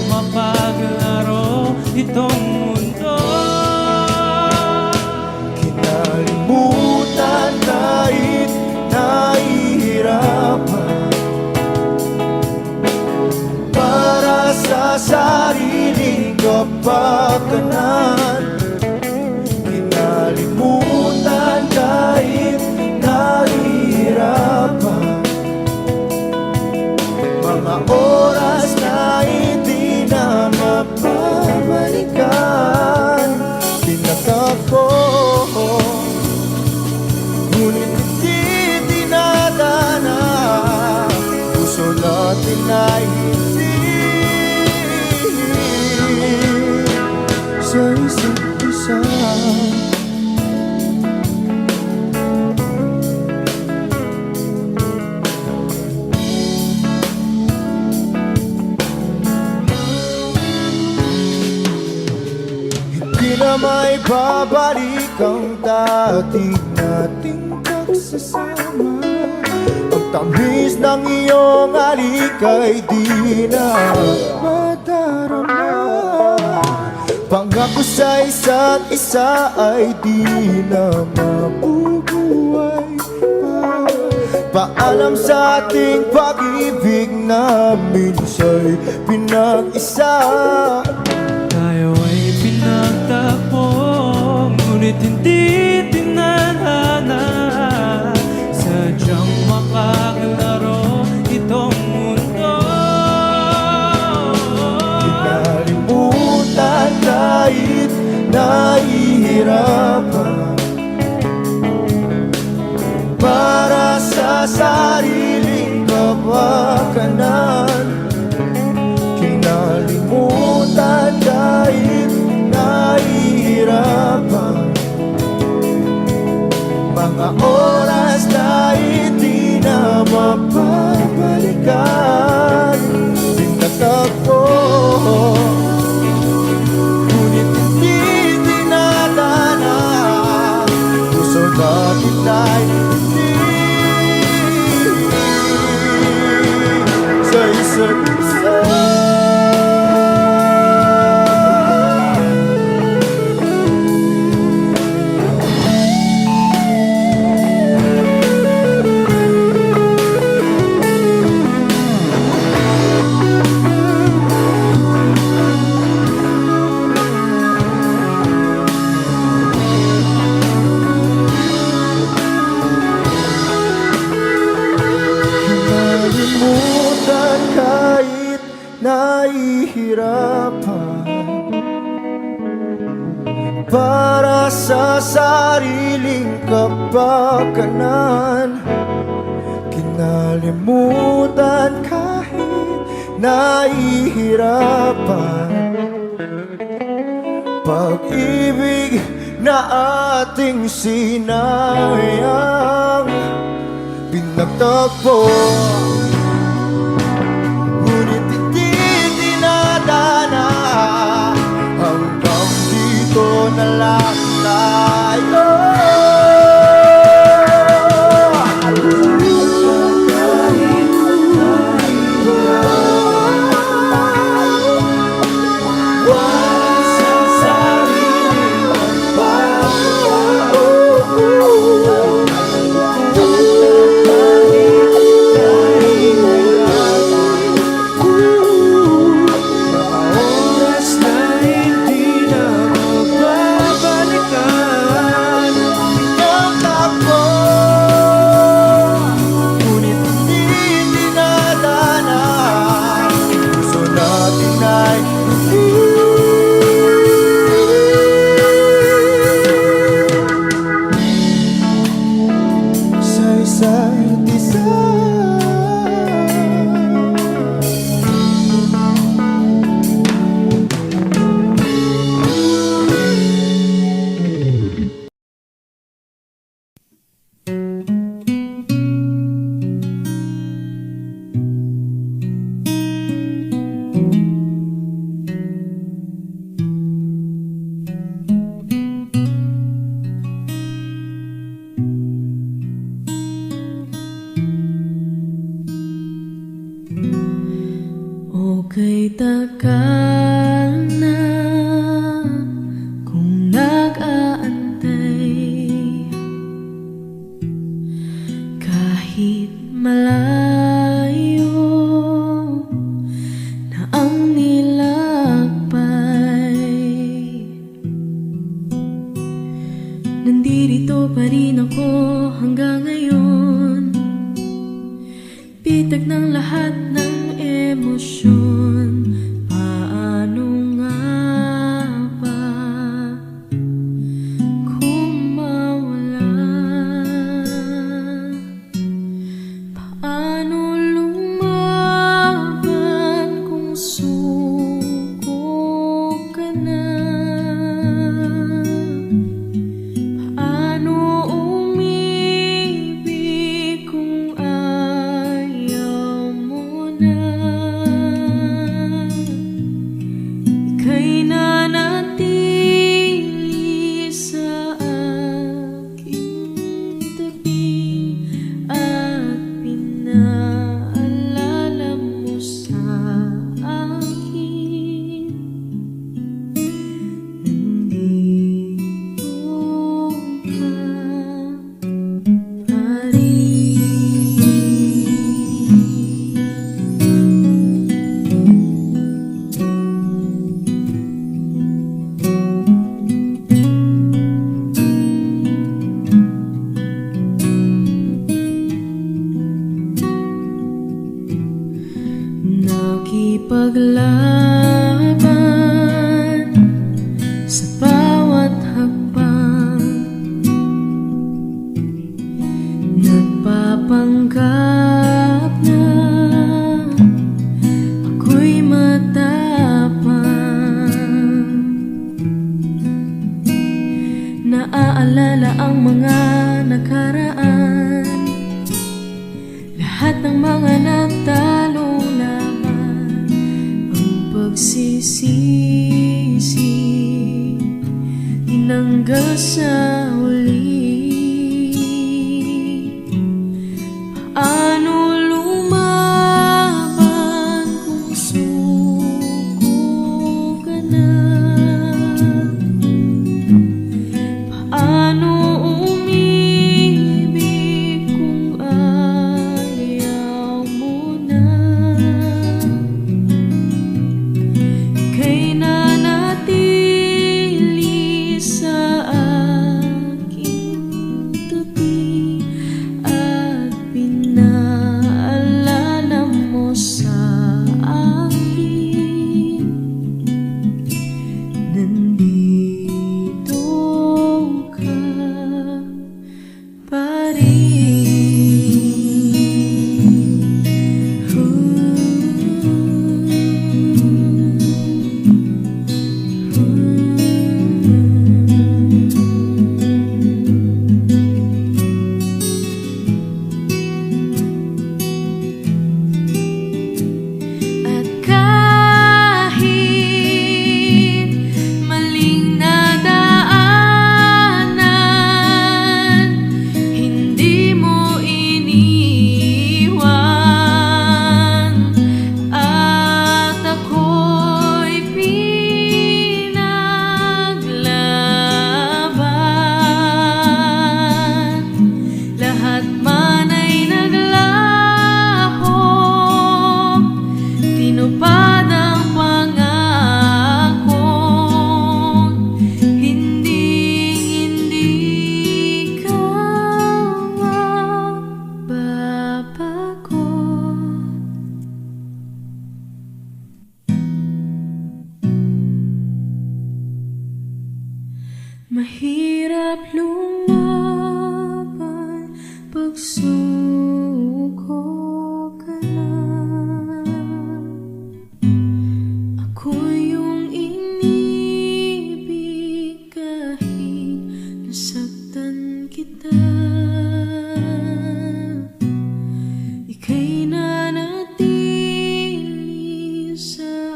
Kinalimutan sa sariling kapakanan. Kinalimutan kahit nahihirapan, mga oras na hindi na mapabalikan. Pinagtakbo, ngunit hindi dinadana. Puso natin ay hindi sa isa't isa. Hindi na may babalik ang dating nating pagsasama. Ang tamis ng iyong halik ay di na madarama. Pangako sa isa't isa ay di na mabubuhay pa. Paalam sa ating pag-ibig na minsa'y pinag-isa. Tayo ay pinagtakbo, ngunit hindi tinadhana. Sadyang makakalaro itong mundo. Kinalimutan kahit nahihirapan, para sa sariling kapakanan. Kinalimutan kahit nahihirapan, mga oras na hindi na mapabalikan. Pinagtakbo, ngunit hindi dinadana. Puso natin ay hindi sa isa't isa. Kinalimutan kahit nahihirapan, para sa sariling kapakanan. Kinalimutan kahit nahihirapan, pag-ibig na ating sinayang. Pinagtakbo, ngunit hindi dinadana. Hanggang dito na lang tayo. Nandito pa rin ako hanggang ngayon, bitag ng lahat ng emosyon. Paano nga ba kung mawala? Paano lumaban kung suko ka na? Paano umibig kung ayaw mo na? Ika'y nanatili sa aking tabi at pinaalala mo sa akin. Nandito ka pa rin. Nakipaglaban sa bawat hakbang, nagpapanggap na ako'y matapang. Naaalala ang mga nakaraan, lahat ng mga natalo laban, ang pagsisisi tinanggal sa huli. Paano lumaban kung suko ka na? Paano umibig kung ayaw mo na? Ika'y nanatili sa aking tabi at pinaalala mo sa akin. Nandito ka pa rin. At kahit maling nadaanan, hindi mo iniwan, at ako'y pinaglaban. Lahat man ay naglaho, tinupad ang pangako. Hindi ka mababago. Mahirap lumaban pag suko ka na. Ako yung inibig kahit nasaktan kita. Ika'y nanatili sa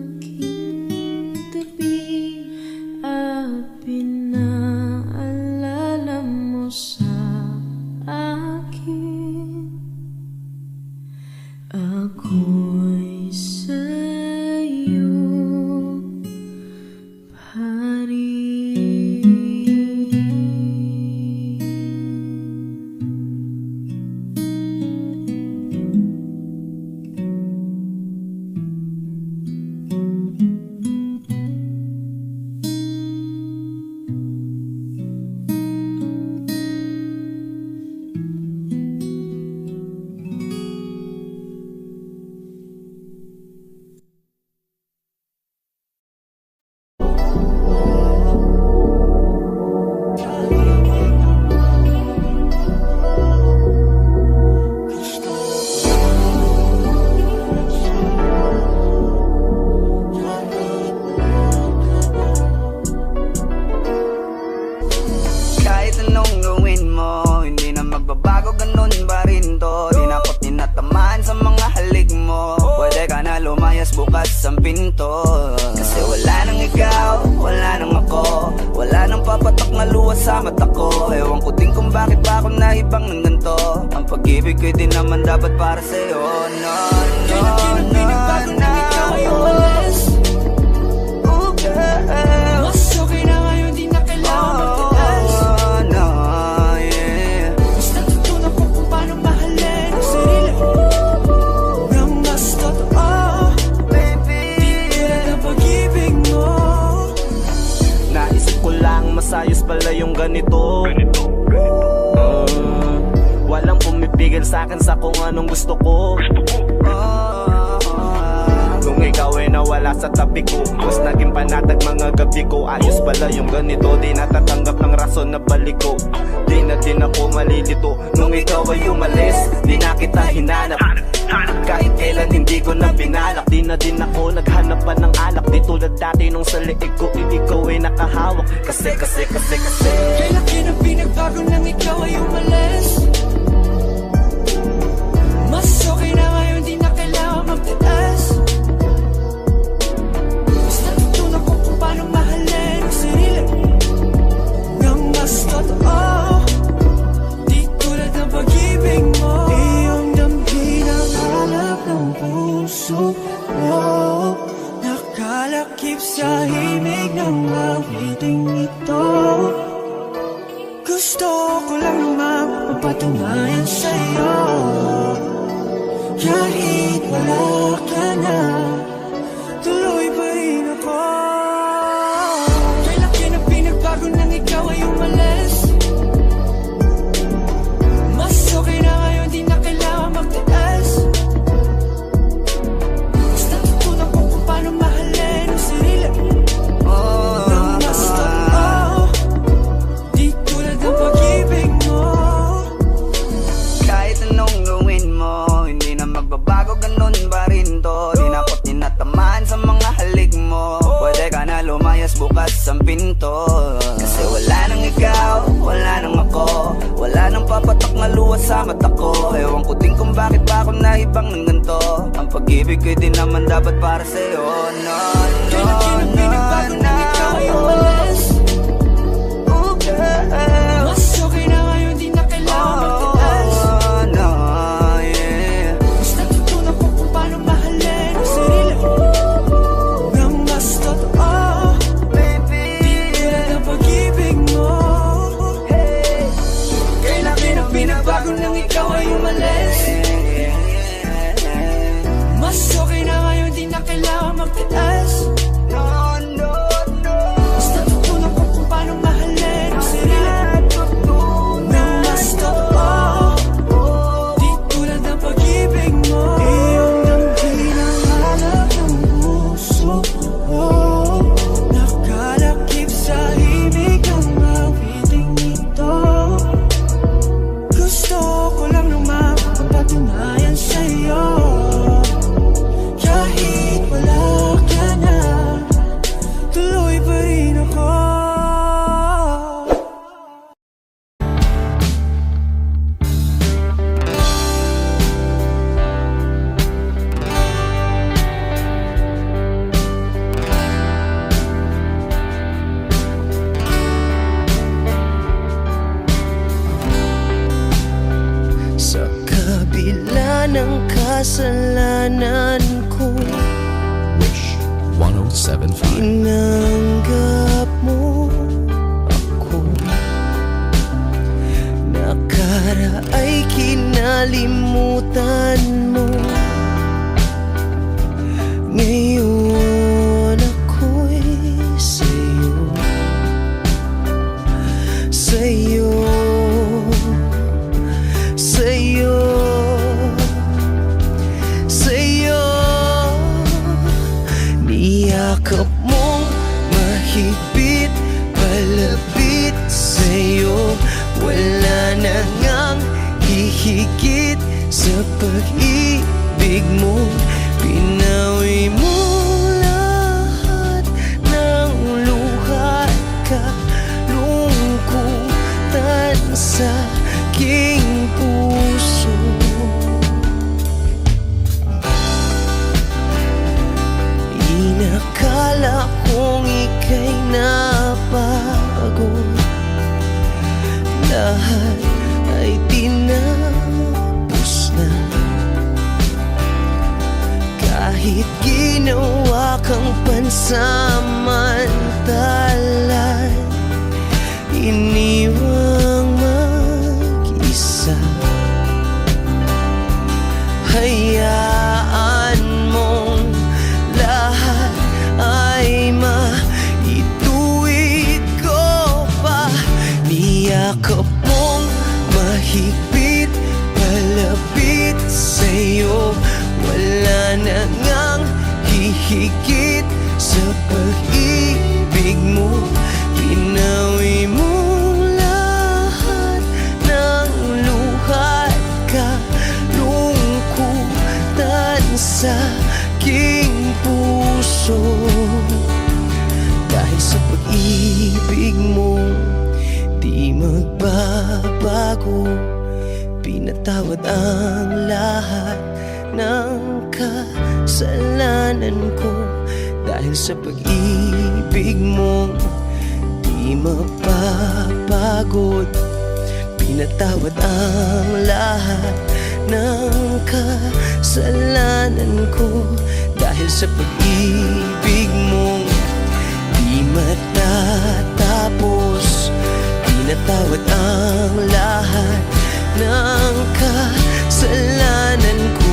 aking tabi at pinaalala bukas ang pinto. Kasi wala nang ikaw, wala nang ako, wala nang papatak na luha sa mata ko. Ewan ko din kung bakit pa ako naibang ng ganito. Ang pag-ibig ko'y di naman dapat para sa'yo. No, no, no, no. Ikaw ay umalis. Oh, girl. Mas okay na ngayon, di na kailangan magtaas. Oh, no, yeah. Mas natutunan ko kung paano mahalin ang sarili nang mas totoo. Baby, Tulad ng pag-ibig mo. Naisip ko lang masayos pala yung ganito. Walang pumipigil sa'kin sa kung anong gusto ko. Nung ikaw ay nawala sa tabi ko, mas naging panatag mga gabi ko. Ayos pala yung ganito, di natatanggap ng rason na balik ko. Di na din ako malilito. Nung ikaw ay umalis, di na kita hinanap. Kahit kailan hindi ko na binalak. Di na din ako naghanap pa ng alak. Di tulad dati nung sa liig ko, ikaw ay nakahawak. Kasi Kailan na pinagbago nang ikaw ay umalis. Mas okay na ngayon, di na kailangan magtaas. Mas natutunan ko kung paano mahalin ang sarili nang mas totoo. Di tulad ng pag-ibig mo. Iyong damhin ang hanap ng puso ko. Nakalakip sa himig ng awiting ito. Gusto ko lang naman mapatunayan sa'yo. Kahit wala ka na, tuloy pa rin ako. Kailan na pinagbago nang ikaw ay umalis. Mas okay na ngayon, di na kailangan magtaas. Mas natutunan ko kung paano mahalin ang sarili nang mas totoo. Di tulad ng pag-ibig mo. kahit anong gawin mo, hindi na magbabago, ganun pa rin to. Di na ako tinatamaan sa mga halik mo. Pwede ka na lumayas, bukas ang pinto. Kasi wala nang ikaw, wala nang ako, wala nang papatak na luha sa mata ko. Ewan ko din kung bakit pa ako naibang ng ganito. Ang pag-ibig ko'y di naman dapat para sa'yo. No, no, Kailan no, pinagbago nang ikaw ay no. umalis. Oh, girl. Mas okay na ngayon, di na kailangan magtaas. Oh, no, yeah. Mas natutunan ko kung paano mahalin ang sarili nang mas totoo. Baby, Tulad ng pag-ibig mo. Kailan na pinagbago nang ikaw ay umalis. Mas okay na ngayon, di na kailangan magtaas. no, no, no. Mas natutunan ko kung paano mahalin ang sarili nang mas totoo. Di tulad ng pag-ibig mo. Iyong damhin ang hanap ng puso ko. Nakalakip sa himig ng awiting ito. Gusto ko lang naman mapatunayan sa'yo. Kahit wala ka na, tuloy pa rin ako. Sa kabila ng kasalanan ko, Wish 1075. tinanggap mo ako. Nakaraay kinalimutan mo. Ngayon ako'y sa'yo. Sa'yo, sa'yo, sa'yo. Niyakap mong mahigpit, palapit sa'yo. Wala na ngang hihigit sa pag-ibig mo. Pinawi mo lahat ng luha at kalungkutan sa aking puso. Niyakap mong mahigpit, palapit sa'yo. Wala na ngang hihigit sa pag-ibig mo. Pinawi mo lahat ng luhat ka, lungkutan sa aking puso. Dahil sa pag-ibig mo, di magbabago. Pinatawad ang lahat ng kasalanan ko. Dahil sa pag-ibig mo, di mapapagod. Pinatawad ang lahat ng kasalanan ko. Dahil sa pag-ibig mo, di matatapos. Pinatawad ang lahat ng kasalanan ko.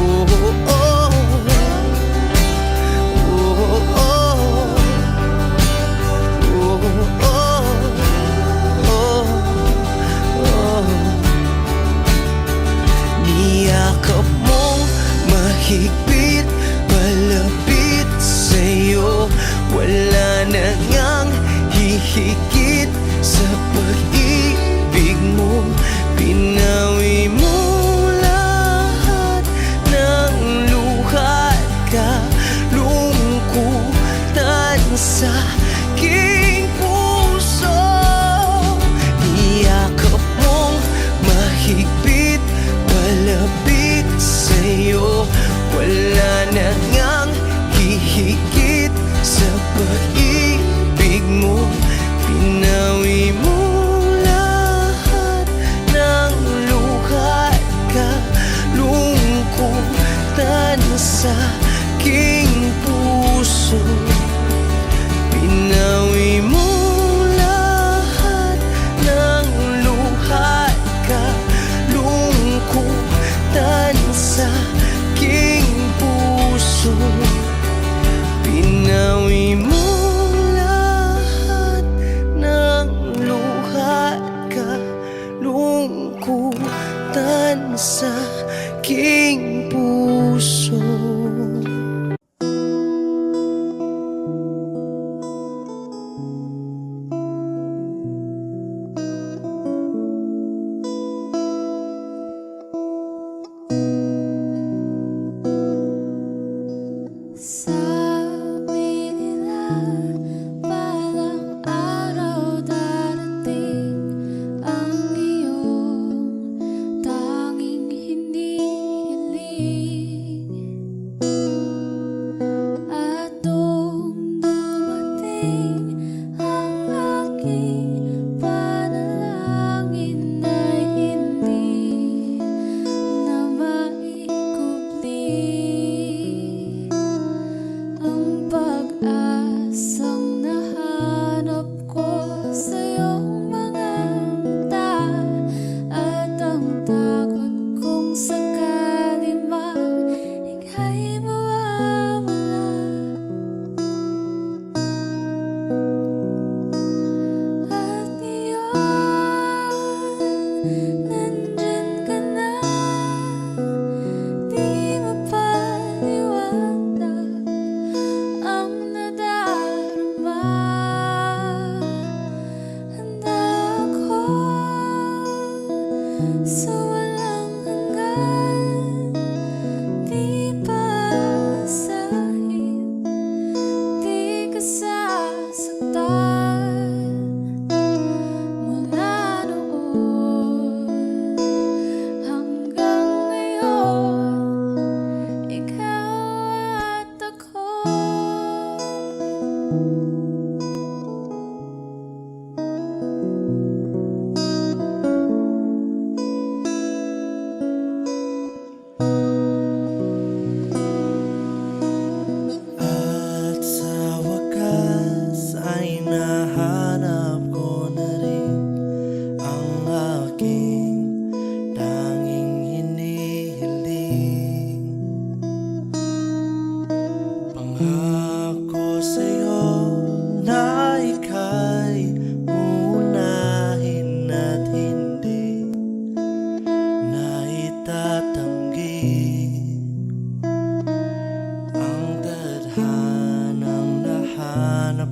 Niyakap mong mahigpit, palapit sa'yo. Wala na ngang hihigit sa pag-ibig mo. Pinawi mo lahat ng luhat ka, lungkutan sa aking puso. Niyakap mong mahigpit, palapit sa'yo. Wala na ngang hihigit sa pag-ibig mo. Pinawi mo lahat ng luhat ka, lungkutan sa aking puso. Pinawi mo lahat ng luhat ka, lungkutan sa aking puso. Pinawi mo lahat ng luhat ka, lungkutan sa aking puso. Sabi nila balang araw darating ang iyong tanging hinihiling. At nung dumating ang aking panalangin ay hindi na maikubli. Ang pag-asang nahanap ko sa iyong mga mata, at ang takot kong sakali mang ika'y mawawala.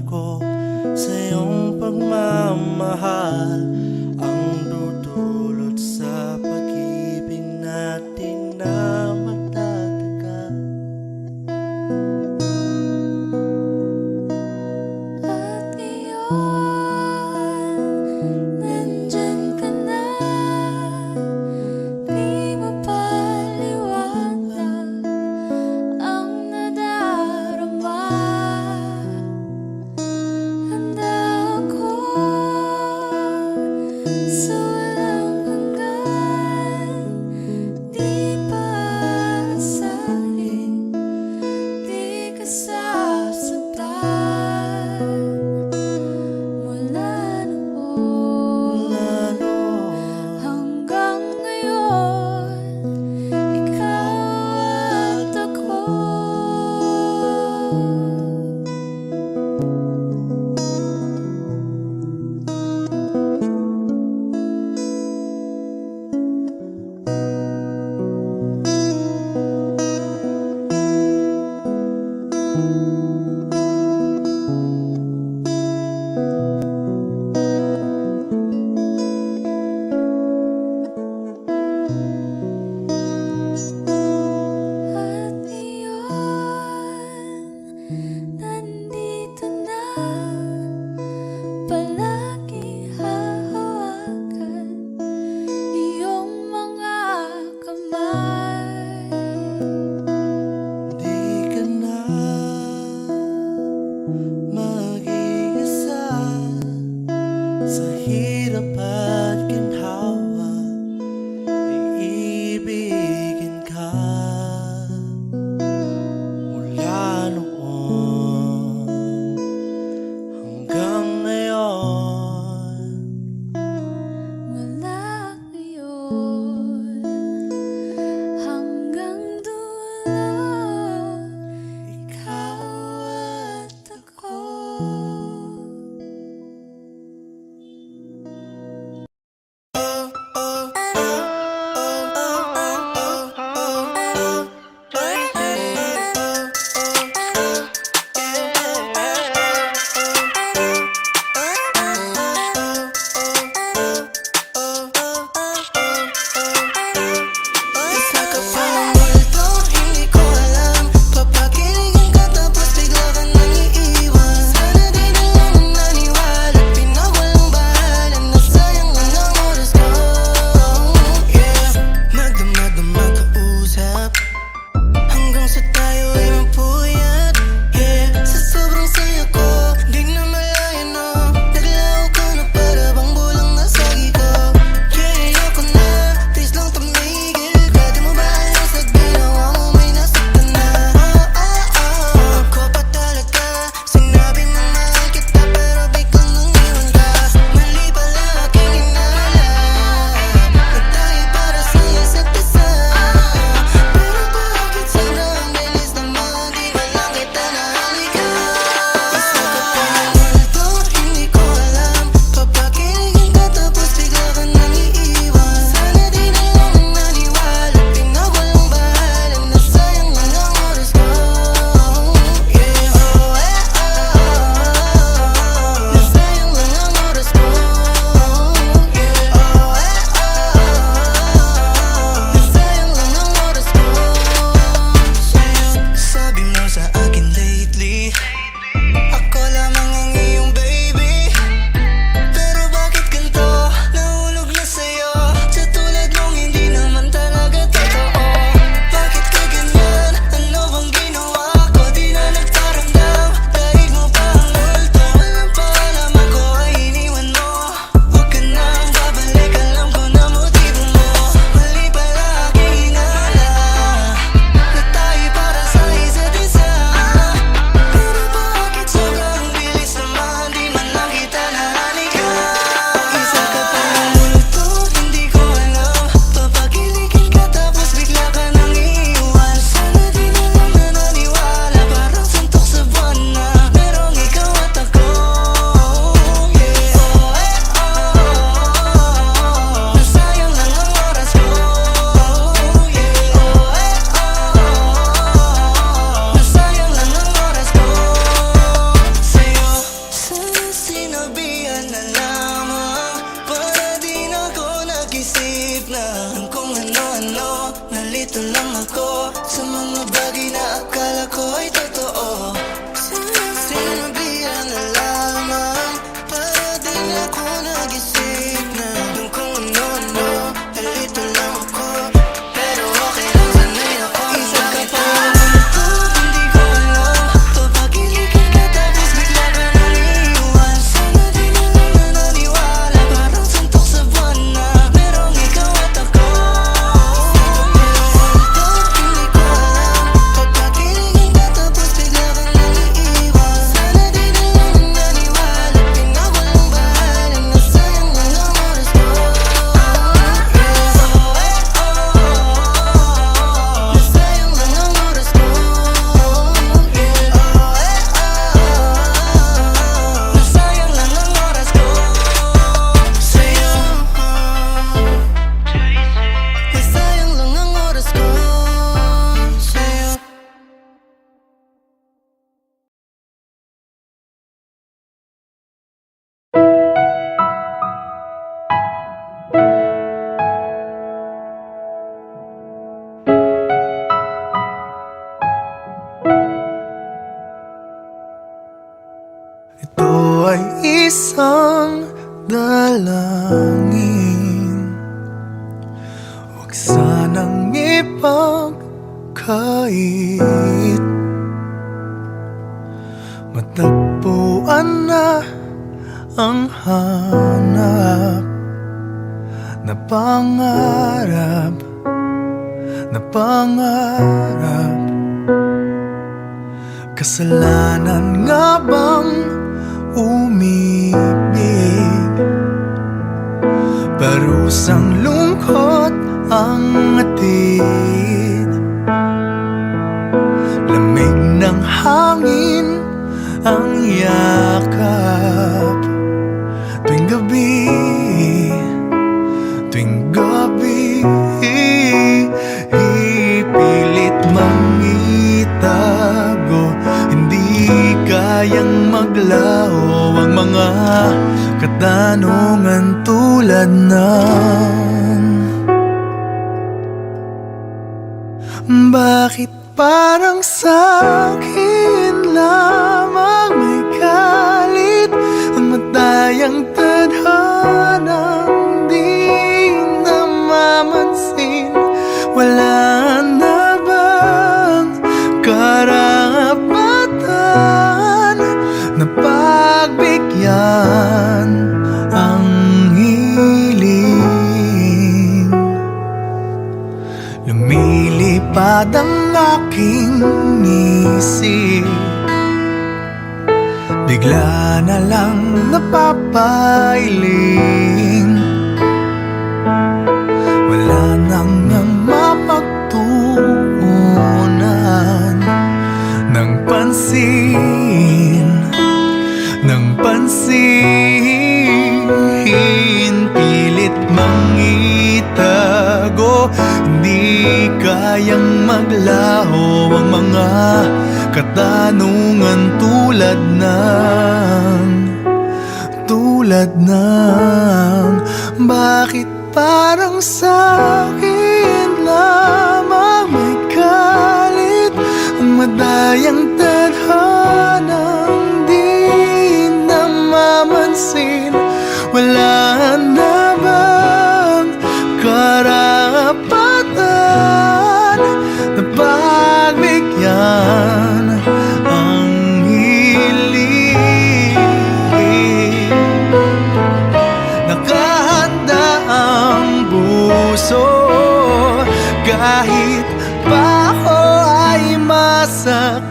ko sa iyong pagmamahal ang dudulot sa pag-ibig natin na matatagal. At ngayon, nandyan ka na. Di mapaliwanag ang nadarama. Handa ako sa walang hanggan. Di paasahin, di ka sasaktan. Mula noon hanggang ngayon, ikaw at ako. At ngayon, nandito na. Palagi hahawakan iyong mga kamay. Di ka na mag-iisa sa hirap at ginhawa. Iibigin ka mula noon hanggang ngayon. Mula ngayon hanggang dulo, ikaw at ako. isang dalangin. Huwag sanang ipagkait, matagpuan na ang hanap na pangarap, na pangarap. Kasalanan nga bang umibig? Parusang lungkot ang atid, lamig ng hangin ang yakap. Tuwing gabi, tuwing gabi, ipilit mangitago. Hindi kayang maglaho ang mga katanungan tulad ng bakit parang sa'kin lamang may galit ang matayang tadhanang di namamansin? Wala na bang karapatan na pagbigyan ang hiling? Lumilipad ang aking isip, bigla na lang napapailing. Wala nang mapagtuunan ng pansin, ng pansin. Pilit mangitago, hindi kayang maglaho ang mga katanungan tulad ng bakit parang sa'kin lamang may galit ang madayang tadhanang di namamansin? Wala na bang karapatan na pagbigyan ang hiling? Nakahanda ang puso kahit pa ako ay masaktan.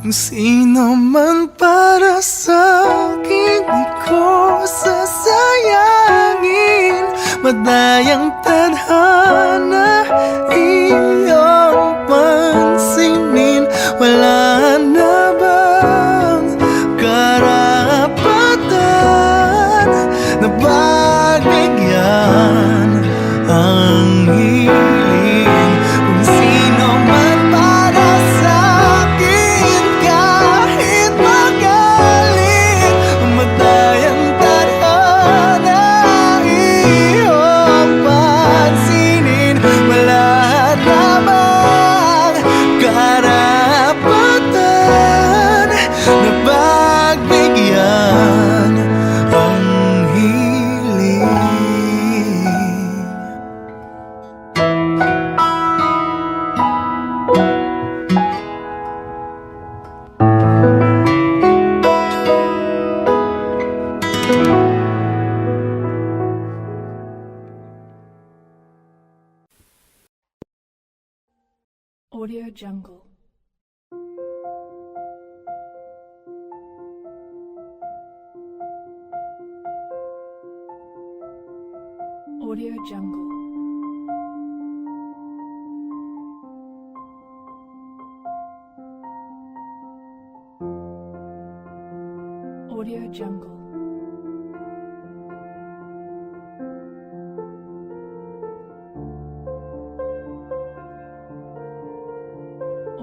Kung sino man para sa'kin, di ko sasayangin. Madayang tadhana, iyong pansinin. Wala na bang karapatan na pagbigyan ang hiling? Kung sino man para sa'kin, kahit magalit, madayang tadhana, iyong pansinin. Wala na bang karapatan na pagbigyan ang hiling? Audio Jungle. Audio Jungle. Audio Jungle.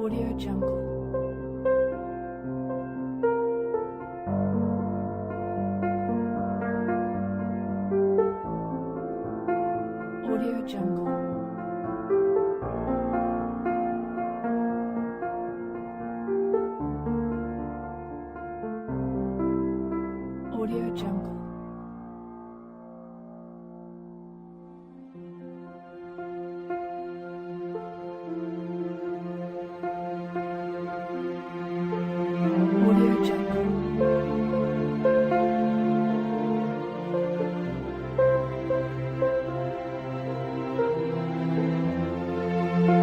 Audio Jungle. Audio Jungle. Audio Jungle. Audio Jungle.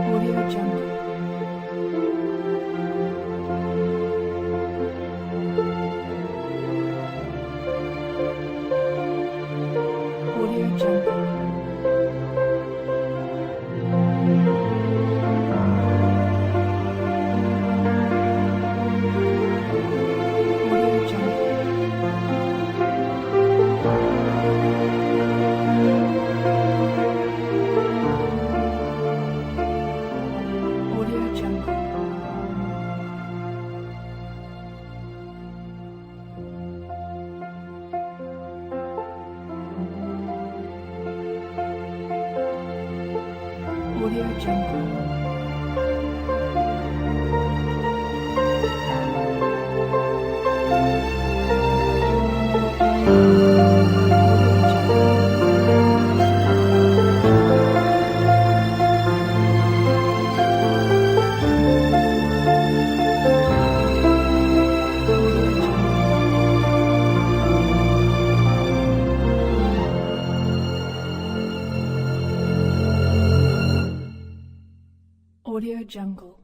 Audio Jungle. Audio Jungle. Audio Jungle. Audio Jungle. Audio Jungle. Audio Jungle.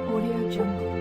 Audio Jungle.